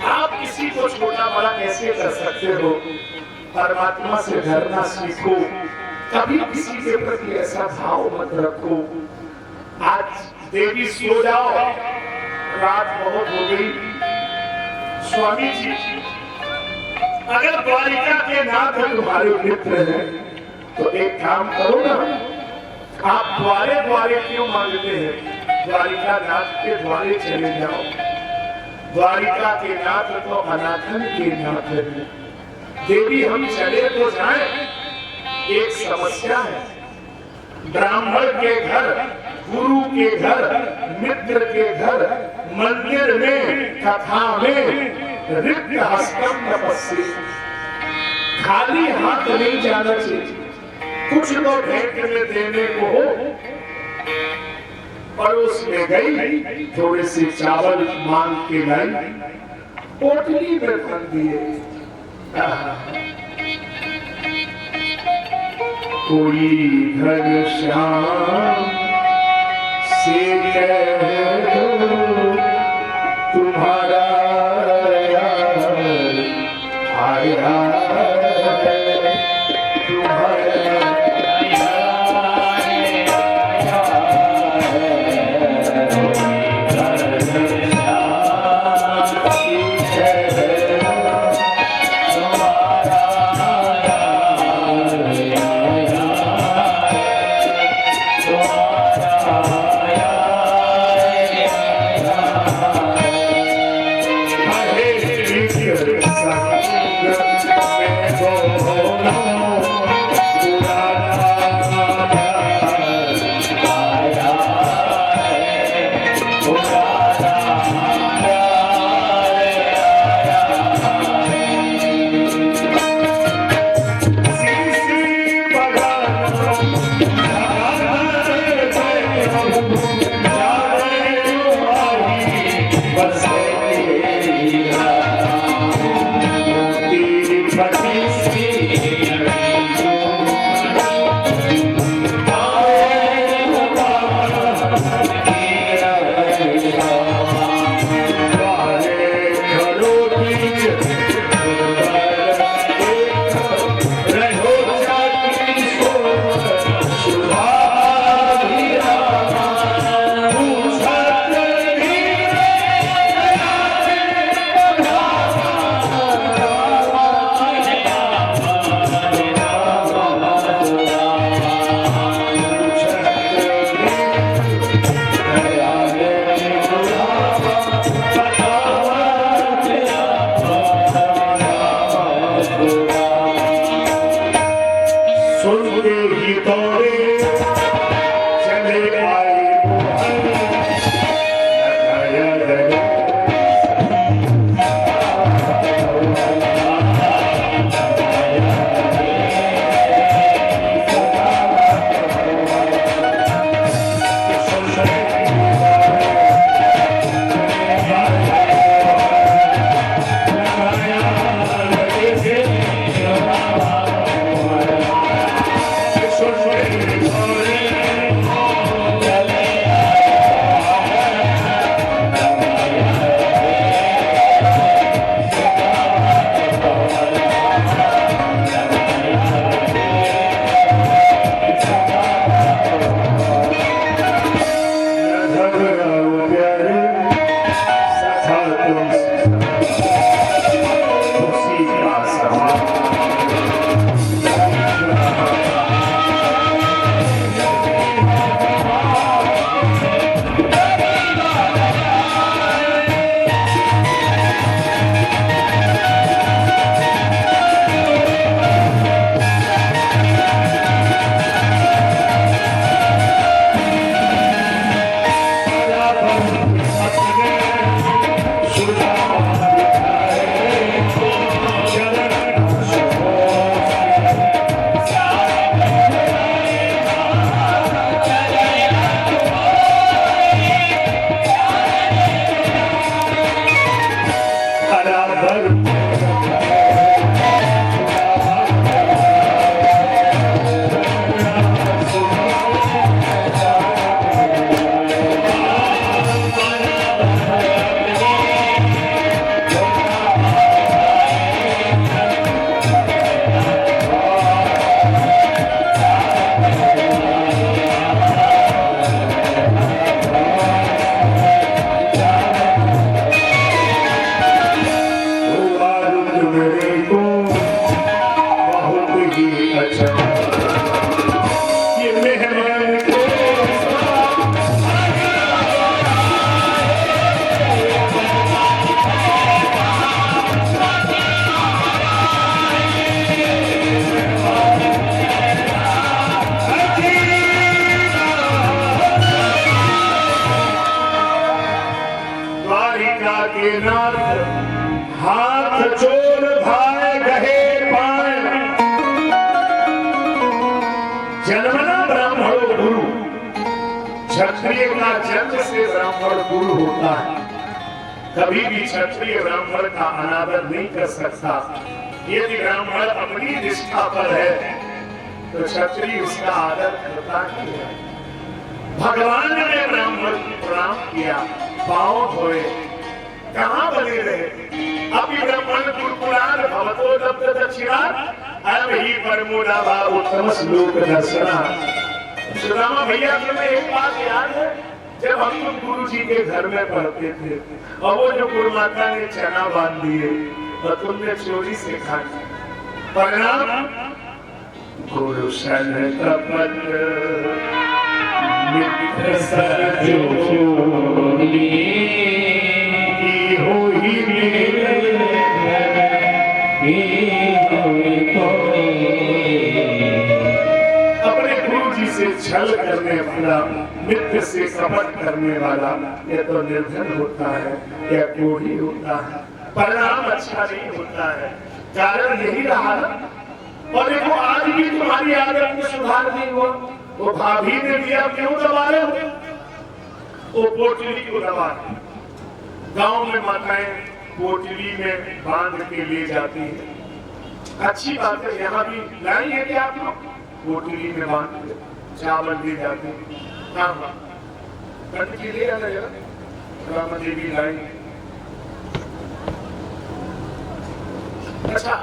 आप किसी को छोटा बड़ा कैसे कर सकते हो, परमात्मा से डरना सीखो, कभी किसी के प्रति ऐसा भाव मत रखो। आज देवी सो जाओ, रात बहुत हो गई। स्वामी जी अगर द्वारिका के नाथ तुम्हारे मित्र हैं तो एक काम करो ना, आप द्वारे द्वारे क्यों मांगते हैं, द्वारिका नाथ के द्वारे चले जाओ। द्वारिका के नाथ तो अनाथन के नाथ है। देवी हम चले तो जाएं, एक समस्या है। ब्राह्मण के घर, गुरु के घर, मित्र के घर, मंदिर में, कथा में रिक्त हस्तम तपस्वी, खाली हाथ नहीं जाना चाहिए, कुछ तो भेंट में देने को हो। पड़ोस में गई, थोड़े से चावल मांग के लाई, पोटली में भर दिए। कोई घनश्याम से कह दो तुम्हारा आया क्षत्रिय का जन्म से ब्राह्मण गुरु होता है। कभी भी क्षत्रिय ब्राह्मण का अनादर नहीं कर सकता। यदि ब्राह्मण अपनी निष्ठा पर है तो क्षत्रिय उसका आदर करता ही है। भगवान ने ब्राह्मण को प्रणाम किया, पांव धोए, कहां बने रहे? अभी ब्राह्मण कुलकुलान भवतो लब्ध दक्षिणा अब ही परमोदा भाव उत्तम श्लोक दर्शना। सुदामा भैया तुम्हें एक बात याद है, जब हम लोग गुरु जी के घर में पढ़ते थे और वो जो गुरु माता ने चना बांध दिए तो तुमने चोरी से खा परिणाम गुरु सन कपट मित्र सजोरी हो ही अपने गुरु जी से छल करने वाला, मित्र से कपट करने वाला, ये तो निर्धन होता है, यह कोढ़ी होता है, परिणाम अच्छा नहीं होता है। कारण यही रहा। और देखो आज भी तुम्हारी आदत में सुधार नहीं हुआ। वो भाभी ने दिया, क्यों दबा रहे हो? वो पोटली को दबा। गांव में माताएं पोटली में बांध के ले जाती है। अच्छी बात है, यहाँ भी लाई है कि आप लोग पोटली में बांध के चावल ले जाते हैं। हाँ हाँ, पंडित जी ले आना जरा, रामा देवी लाई। अच्छा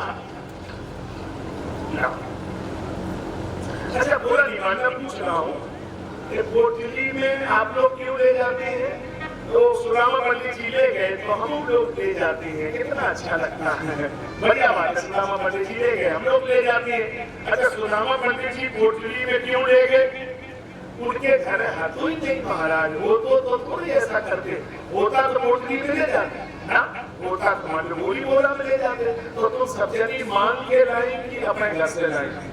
अच्छा, बोला नहीं मानना, पूछ रहा हूँ पोटली में आप लोग क्यों ले जाते हैं? तो सुदामा पंडित जी ले गए तो हम लोग ले जाते हैं, कितना अच्छा लगता है, बढ़िया बात है। सुदामा पंडित जी ले गए, हम लोग ले जाते हैं। अच्छा, सुदामा पंडित जी पोटली में क्यों ले गए? उनके घर हाथों ही नहीं महाराज, वो तो थोड़ी ऐसा करते, होता तो पोटली में ले जाते ना, होता तो मान लो बोली बोला में ले जाते। तो तुम सब जनी मांग के लाएंगी, अपने घर से लाएंगी।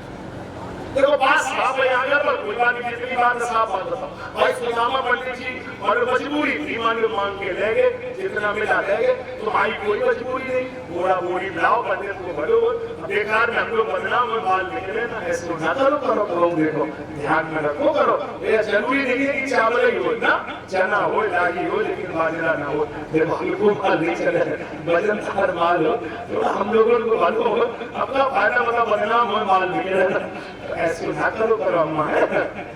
देखो बात साफ है, आगे पर कोई बात नहीं, जितनी बात साफ बात बताओ भाई। सुदामा पंडित जी और मजबूरी थी, मान लो मांग के ले गए, जितना मिला ले गए, तुम्हारी कोई मजबूरी नहीं। बोरा बोरी लाओ, पंडित को भरो, बेकार में हम लोग बदनाम में बाल निकले ना, ऐसे ना करो करो, देखो ध्यान में रखो, करो। ये जरूरी नहीं है कि चावल ही हो ना, चना हो, लाही हो, लेकिन बाजरा ना हो। देखो हमको माल नहीं चले, वजन हर माल हो, तो हम लोगों को मालूम हो अपना फायदा, मतलब बदनाम हो, माल निकले। ऐसे ना करो अम्मा,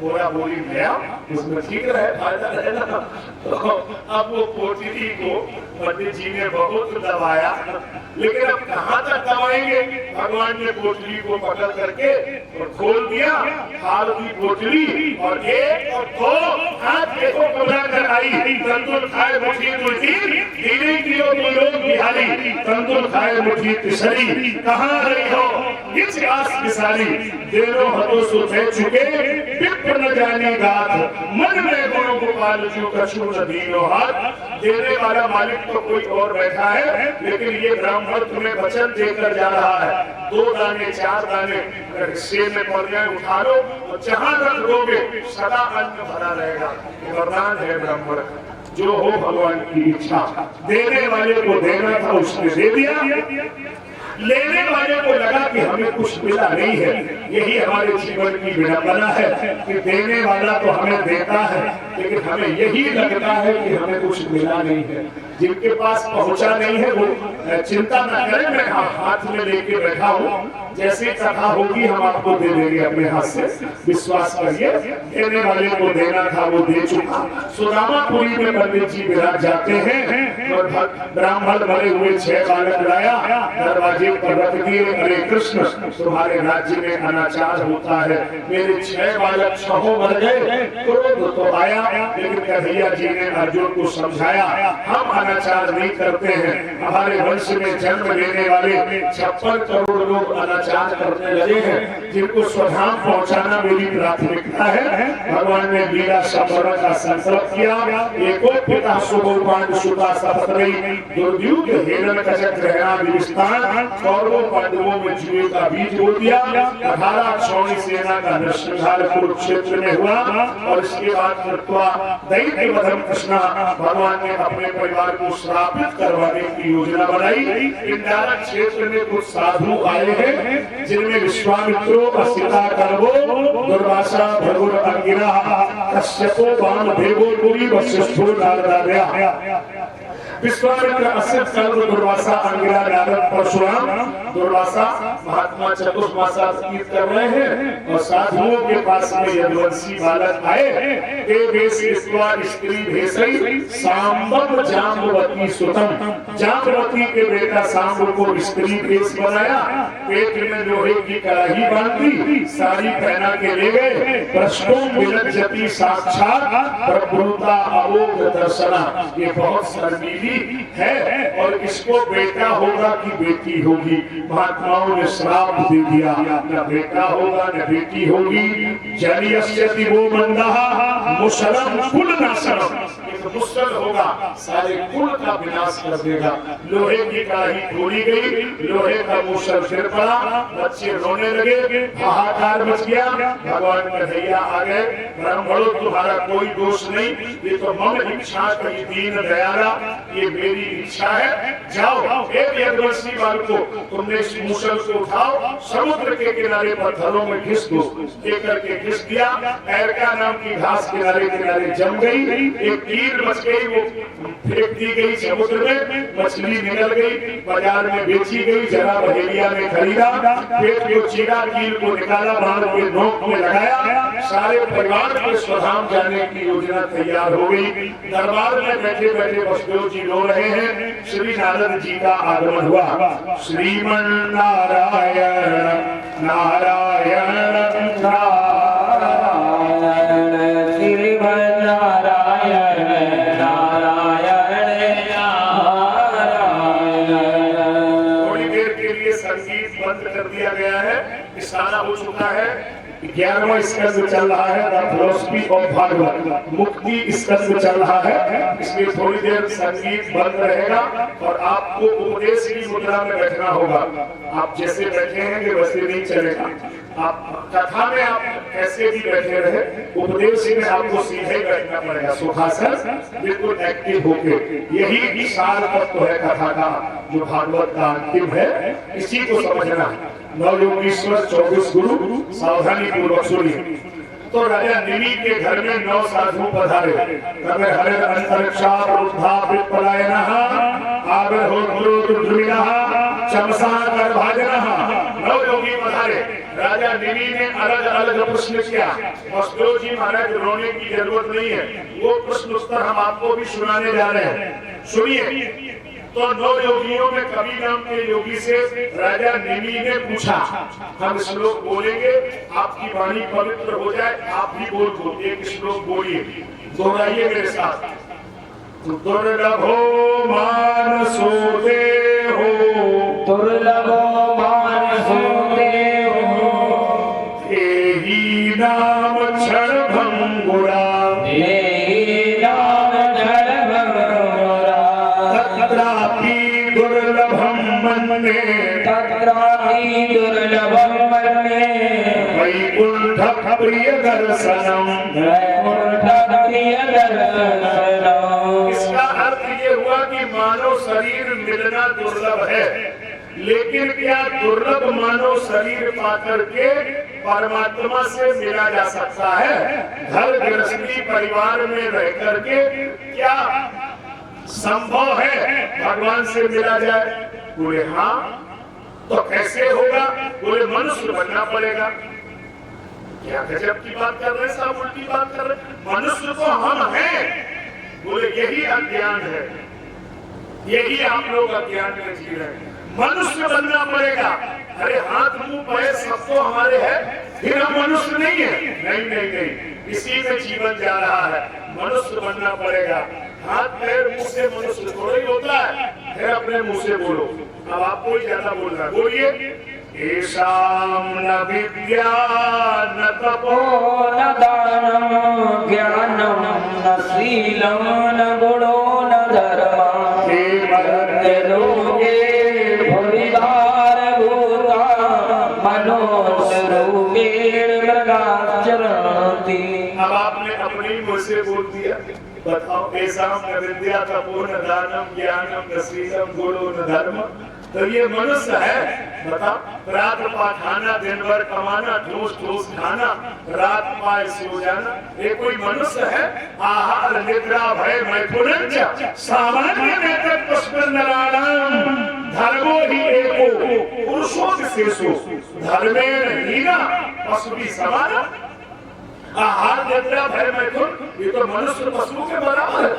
बोरा बोरी लिया, उसमें ठीक रहे, फायदा रहे ना। तो अब वो पोटली को पंडित जी ने बहुत दबाया, लेकिन अब कहाँ तक दबाएंगे? भगवान ने पोटली को पकड़ करके और खोल दिया, हाल की पोटली, और एक और दो हाथ देखो कबरा कर आई। तंदुर खाए मुठी मुठी, धीरे किलो तो लोग बिहारी, तंदुर खाए मुठी तिसरी, कहाँ रही हो इस आस विसारी, देरो हतो सो थे चुके, विप्र न जाने गाथ, मन में गुरु गोपाल जो कछु न दीनो हाथ। देने वाला मालिक तो कोई और बैठा है, लेकिन ये ब्राह्मण तुम्हें वचन देकर जा रहा है, 2 दाने 4 दाने अगर हिस्से में पड़ जाए उठा लो, और जहां रख दोगे सदा अन्न भरा रहेगा। वरदान है ब्राह्मण, जो हो भगवान की इच्छा। देने वाले को देना था, उसने दे दिया। लेने वाले को लगा कि हमें कुछ मिला नहीं है। यही हमारे जीवन की विडंबना है कि देने वाला तो हमें देता है, लेकिन हमें यही लगता है कि हमें कुछ मिला नहीं है। जिनके पास पहुंचा नहीं है वो चिंता न करें, मैं हाथ में लेके बैठा हूँ, जैसी कथा होगी हम आपको दे देंगे अपने हाथ से, विश्वास करिए। देने वाले को देना था, वो दे चुका। सुदामापुरी में पंडित जी विराज जाते हैं और ब्राह्मण भरे हुए 6 बालक लाया, दरवाजे पर रख दिए। अरे कृष्ण, तुम्हारे राज्य में अनाचार होता है, मेरे 6 बालक 6 मर गए। क्रोध तो आया, लेकिन कन्हैया जी ने अर्जुन को समझाया, हम अनाचार नहीं करते हैं। हमारे वंश में जन्म लेने वाले 56 करोड़ लोग अनाचार करने लगे हैं, जिनको स्वधाम पहुंचाना मेरी प्राथमिकता है। भगवान ने लीला संवरण का संकल्प किया। एको पिता सुगोपान सुता सपत्रई, दुर्युक्त हेलन कचक रहना विस्तान, कौरवों पांडवों में जुए का बीज बो दिया। 18 क्षौणी सेना का नरसंहार कुरुक्षेत्र में हुआ, और इसके बाद कृत्वा दैत्यवधं कृष्ण, भगवान ने अपने परिवार को श्रापित करवाने की योजना बनाई। इंदारा क्षेत्र में कुछ साधु आए हैं जिनमें विश्वामित्रो, सीता गर्भो, दुर्वासा, भृगु, अंगिरा, कश्यपो, वामदेवो, पुरी, वशिष्ठो, नारदार्या। विश्वामित्र, असित, कल्प, दुर्वासा, अंगिरा, नारद, परशुराम। दुर्वासा महात्मा चतुर्मासा गीत कर रहे हैं और साधुओं के पास में यदुवंशी बालक आए। स्त्री भेषई सांबव जाम्बवती सुतम, जाम्बवती के बेटा सांब को स्त्री भेष बनाया, पेट में लोहे की कड़ाही बांध दी, साड़ी पहना के ले गए। प्रश्नों विलज्जति साक्षात प्रभुता अवोग दर्शना, ये बहुत शर्मीली है और इसको बेटा होगा कि बेटी होगी। महात्माओं ने श्राप दे दिया, न बेटा होगा न बेटी होगी। जनियस्यति वो मंदहा मुसलम कुल नाशनम, एक मुसल होगा सारे कुल का विनाश कर देगा। लोहे की कड़ाही खोली गई, लोहे का मुसल गिर पड़ा, बच्चे रोने लगे, हाहाकार मच गया। भगवान कन्हैया आ गए, ब्राह्मणों तुम्हारा कोई दोष नहीं, ये तो मम इच्छा कही दीन दयाला, ये मेरी इच्छा है। जाओ एक यदुवंशी बाल को तुमने इस मुसल को उठाओ, समुद्र के किनारे पत्थरों में घिस दो। लेकर के घिस दिया, एरका नाम की घास किनारे किनारे जम गई, एक कील बच गई, वो फेंक दी गई समुद्र में, मछली निकल गई, बाजार में बेची गई, जरा बहेलिया में खरीदा, पेट को चीरा, कील को निकाला, बाण के नोक में लगाया। सारे परिवार के स्वधाम जाने की योजना तैयार हो गई। दरबार में बैठे बैठे वसुदेव जी रो रहे हैं। श्री नारद जी का आगमन हुआ। श्रीमन नारायण नारायण नारायण, श्रीमन नारायण नारायण नारायण। थोड़ी देर के लिए संगीत बंद कर दिया गया है, इशारा हो चुका है। 11वां स्कंद चल रहा है, द फिलॉसफी ऑफ भागवत, मुक्ति स्कंद चल रहा है। इसमें थोड़ी देर संगीत बंद रहेगा और आपको उपदेश की मुद्रा में बैठना होगा। आप जैसे बैठे हैं वैसे नहीं चलेगा। आप कथा में आप कैसे भी बैठे रहे, उपदेश में आपको सीधे बैठना पड़ेगा, सुखासन बिल्कुल एक्टिव होके। यही सार तत्व है कथा का, जो भागवत का अंतिम है, इसी को समझना। 9 योगीश्वर 24 गुरु, सावधानी पूर्वक सुनिए। तो राजा निमि के घर में 9 साधु पधारे। तबे हरे अंतरिक्षा वृद्धा विपलायनः आविर्भूतुर्द्रुमिणः चमसा गर्भाजनः। 9 योगी पधारे। राजा निमि ने अलग अलग प्रश्न किया। वसुदेव जी महाराज रोने की जरूरत नहीं है, वो प्रश्न उत्तर हम आपको भी सुनाने जा रहे हैं, सुनिए। तो 9 योगियों में कबीर नाम के योगी से राजा निमि ने पूछा, हम श्लोक बोलेंगे, आपकी वाणी पवित्र हो जाए, आप भी बोल दो, एक श्लोक बोलिए, दोहराइए मेरे साथ। दुर्लभो मानसो देहो, दुर्लभो मानसो देहो, देहि नाम क्षण भंगुरा, देहि नाम क्षण भंगुरा, तत्रापि दुर्लभम मन्ये, तत्रापि दुर्लभम मन्ये, वैकुंठ प्रिय दर्शनम, वैकुंठ प्रिय दर्शनम। इसका अर्थ ये हुआ कि मानव शरीर मिलना दुर्लभ है, लेकिन क्या दुर्लभ मानव शरीर पाकर के परमात्मा से मिला जा सकता है? घर गृहस्थी परिवार में रह करके क्या संभव है भगवान से मिला जाए? बोले हाँ। तो कैसे होगा? बोले मनुष्य बनना पड़ेगा। क्या गजब की बात कर रहे हैं साहब, उल्टी बात कर रहे हैं। मनुष्य तो हम हैं। बोले यही अज्ञान है, यही आप लोग अज्ञान में जी रहे हैं। मनुष्य बनना पड़ेगा। अरे हाथ मुंह पैर सब तो हमारे हैं, फिर हम मनुष्य नहीं है? नहीं नहीं नहीं, इसी में जीवन जा रहा है। मनुष्य बनना पड़ेगा। हाथ पैर मुंह से मनुष्य थोड़ा ही होता है। फिर अपने मुंह से बोलो। अब आपको ही ज्यादा बोलना, बोलिए। येषां न विद्या न तपो न दानं ज्ञानं न शीलं न गुणो न धर्मः, केवलं लोके भूरिभारभूता मनो स्वरूपेण मृगाचरन्ति। अब आपने अपने ही मुंह से बोल दिया, बताओ ऐसा न विद्या तपो न दानम ज्ञानम न शीलम गुणो न धर्म। तो ये मनुष्य है, बताओ रात पा खाना दिन भर कमाना ठूस ठूस खाना रात पाए सो जाना, ये कोई मनुष्य है? आहार निद्रा भय मैथुन सामान्य नेत्र पुष्प नराणाम धर्मो ही एको पुरुषो विशेषो धर्मेण हीना पशु समाना। आहार निद्रा भय मैथुन ये तो मनुष्य पशु के बराबर है,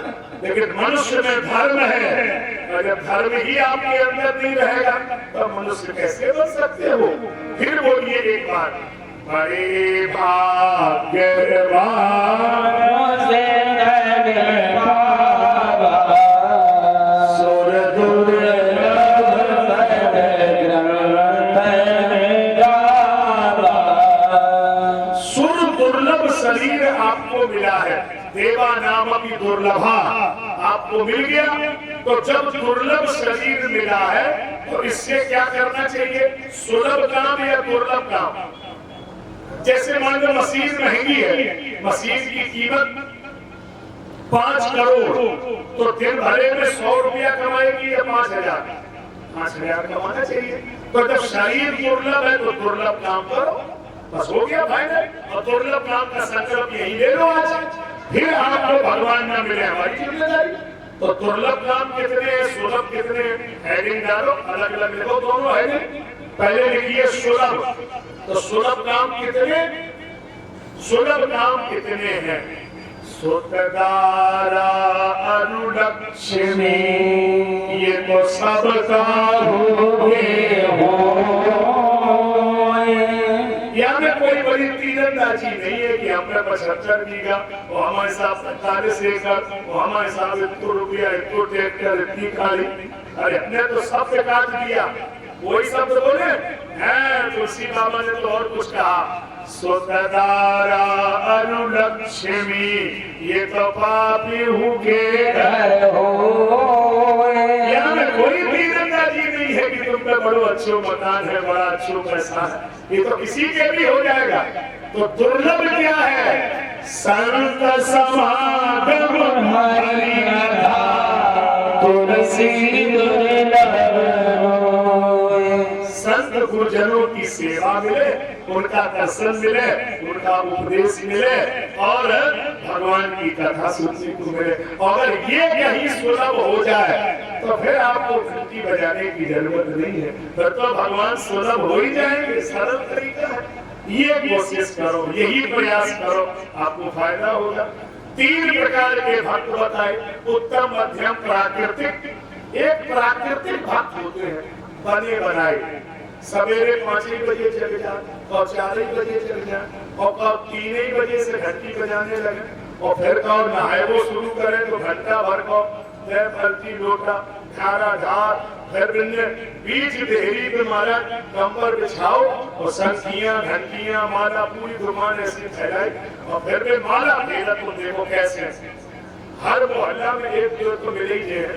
लेकिन मनुष्य में धर्म है। अगर धर्म ही आपके अंदर नहीं रहेगा तो मनुष्य कैसे बन सकते हो? फिर बोलिए एक बार, बड़े भाग्यवान सुर दुर्लभ सुर दुर्लभ शरीर आपको मिला है, देवा नाम भी दुर्लभा आपको मिल गया। तो जब दुर्लभ शरीर मिला है तो इससे क्या करना चाहिए? सुलभ काम या दुर्लभ काम। जैसे मान लो मशीन महंगी है, मशीन की कीमत 5 करोड़, तो दिन भरे में 100 रुपया कमाएगी या 5,000? 5,000 कमाना चाहिए। तो जब शरीर दुर्लभ है तो दुर्लभ काम करो, बस हो गया फाइनल। और दुर्लभ काम का संकल्प यही ले लो आज, फिर आपको भगवान न मिले हमारी जिम्मेदारी। तो दुर्लभ काम कितने हैं, सुलभ कितने हैं? हेडिंग डालो, अलग अलग लिखो दोनों हेडिंग। पहले लिखिए सुलभ, तो सुलभ काम कितने? सुलभ काम कितने हैं? सुतदारा अनुलक्ष्मी ये तो सबका यहाँ में कोई बड़ी तीरंदाजी नहीं है कि हमने 75 बीघा वो हमारे साथ 45 एकड़ वो हमारे साथ इतना रुपया इतना ट्रैक्टर इतनी खाली। अरे हमने तो सब पे काट दिया, वही शब्द बोले हैं। तुलसी बाबा ने तो और कुछ कहा, सुतदारा अनुलक्ष्मी ये तो पापी हूँ के घर हो। यहाँ में कोई तीरंदाजी नहीं है कि तुम पे बड़ो अच्छो मकान है, बड़ा अच्छो पैसा है, ये तो किसी के भी हो जाएगा। तो दुर्लभ क्या है? संत समागम हरि कथा तुलसी दुर्लभ। संत गुरुजनों की सेवा मिले, उनका दर्शन मिले, उनका उपदेश मिले और भगवान की कथा सुनने को मिले। और ये कहीं सुलभ हो जाए तो फिर आपको घंटी बजाने की जरूरत नहीं है, फिर तो भगवान सुलभ हो ही जाएंगे। सरल तरीका है, ये कोशिश करो, यही प्रयास करो, आपको फायदा होगा। 3 प्रकार के भक्त बताए, उत्तम मध्यम प्राकृतिक। एक प्राकृतिक भक्त होते हैं, बने बनाए, सवेरे 5 बजे चले जाए और 4 बजे चले जाए और कब 3 बजे से घंटी बजाने लगे और फिर कब नहाए वो शुरू करें तो घंटा भर को पलटी लोटा धारा धार, फिर बीच देहरी पे मारा कंबर बिछाओ और शंखियां घंटियां माला पूरी दुकान ऐसी फैलाई और फिर भी माला फेरा। तो देखो कैसे हर मोहल्ला में एक जो तो मिले ही है,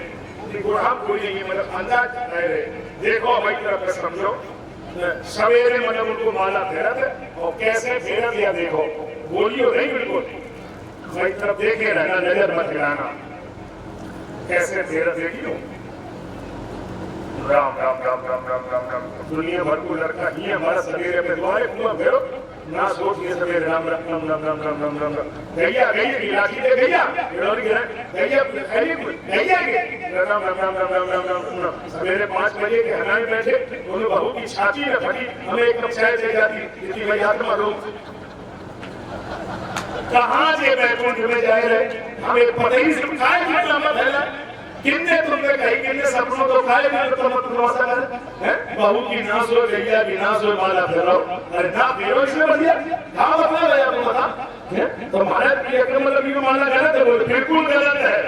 कोई नहीं, मतलब अंदाज रह रहे। देखो हमारी तरफ से समझो, सवेरे मतलब उनको माला फेरा थे और कैसे फेरा दिया देखो, बोलियो नहीं बिल्कुल हमारी तरफ देखे रहना, नजर मत गिराना, कैसे फेरा देखियो। राम राम राम राम राम राम राम दुनिया भर को लड़का ही हमारा सवेरे में तुम्हारे कुआं फेरो ना सोच ये सवेरे राम राम राम राम राम राम राम राम गैया गैया की लाठी दे गैया गैया गैया गैया राम राम राम राम राम राम राम। सवेरे 5 बजे के हनाए बैठे उन्हें बहू की छाती न फटी, हमें एक कप चाय दे जाती, इतनी मैं याद मारो कहाँ से बैकुंठ में जाए रहे, हमें पता ही नहीं खाए कितना मत है। किन्ने तुमने कही किन्ने सपनों तो खाए भी तो मत भरोसा कर हैं। बहू की ना सो गैया की ना सो माला फेरो, अरे ना फेरो इसमें बढ़िया क्या मतलब है आपको बता। तो महाराज ये मतलब ये माला गलत है, बोले बिल्कुल गलत है।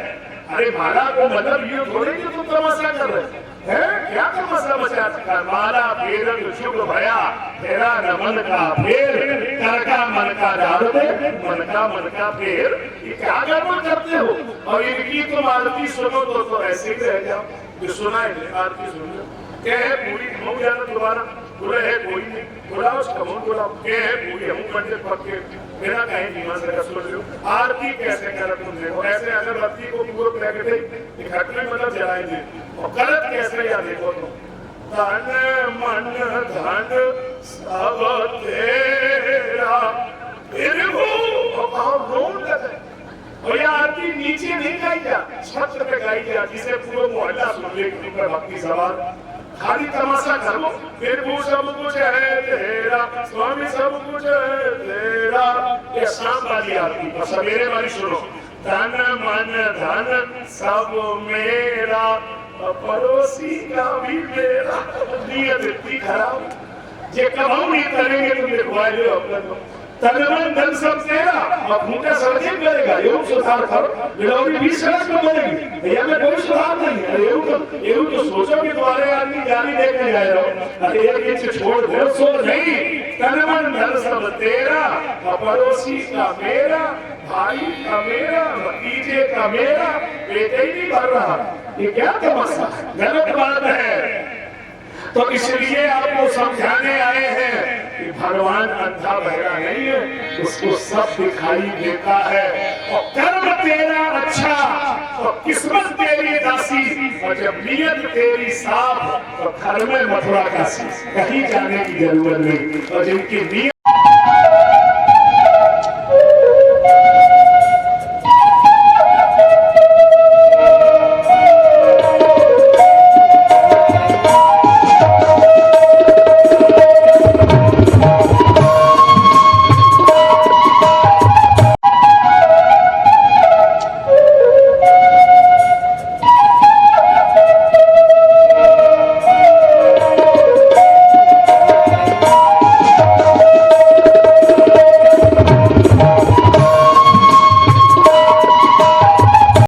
अरे माला को मतलब ये थोड़ी कि तुम तमाशा कर रहे हैं, क्या तमाशा मचा रखा। माला फेर शुभ भया फेरा न मन का फेर कर का मन का डाल दे मन का फेर, ये क्या गड़बड़ करते हो। और इनकी तुम आरती सुनो तो ऐसे ही रह जाओ, जो सुना है आरती सुन लो क्या है पूरी हो जाना दोबारा बोले है कोई नहीं, बोला उसका मुंह बोला के है पूरी हम पंडित पक्के बिना कहीं ईमान से कसो लो। आरती कैसे कर तुम देखो, ऐसे अगरबत्ती को पूरा पैकेट घट में मतलब जलाएंगे और गलत कैसे या देखो तुम, धन मन धन सब तेरा फिर वो भैया आरती नीचे नहीं गाई जा, छत पे गाई जा, जिसे पूरा मोहल्ला सुन ले कि पर भक्ति सवार खाली तमाशा करो, फिर वो सब कुछ है तेरा स्वामी, सब कुछ है तेरा। ये शाम वाली आरती और सवेरे वाली सुनो, धन मन धन सब मेरा पड़ोसी का भी मेरा। नीयत इतनी खराब, ये कमाऊ नहीं करेंगे तुम लिखवाए लो अपना तनमन धन सब तेरा, अब भूखा सड़कें करेगा, योग सुधार करो, बिलोरी भी सड़क में बनेगी, भैया में कोई सुधार नहीं है। योग तो सोचो कि तुम्हारे आदमी गाली देकर जाए रहो, अरे एक इंच छोड़ दो, सो नहीं, तनमन धन सब तेरा, पड़ोसी का मेरा, भाई का मेरा, भतीजे का मेरा, पेट ही नहीं भर रहा, ये क्या तमाशा, गलत बात है। तो इसलिए आपको समझाने आए हैं कि भगवान अंधा बहरा नहीं है, उसको सब दिखाई देता है। और कर्म तेरा अच्छा तो किस्मत तेरी दासी, और जब नियत तेरी साफ तो घर में मथुरा काशी, कहीं जाने की जरूरत नहीं। और जिनकी नियत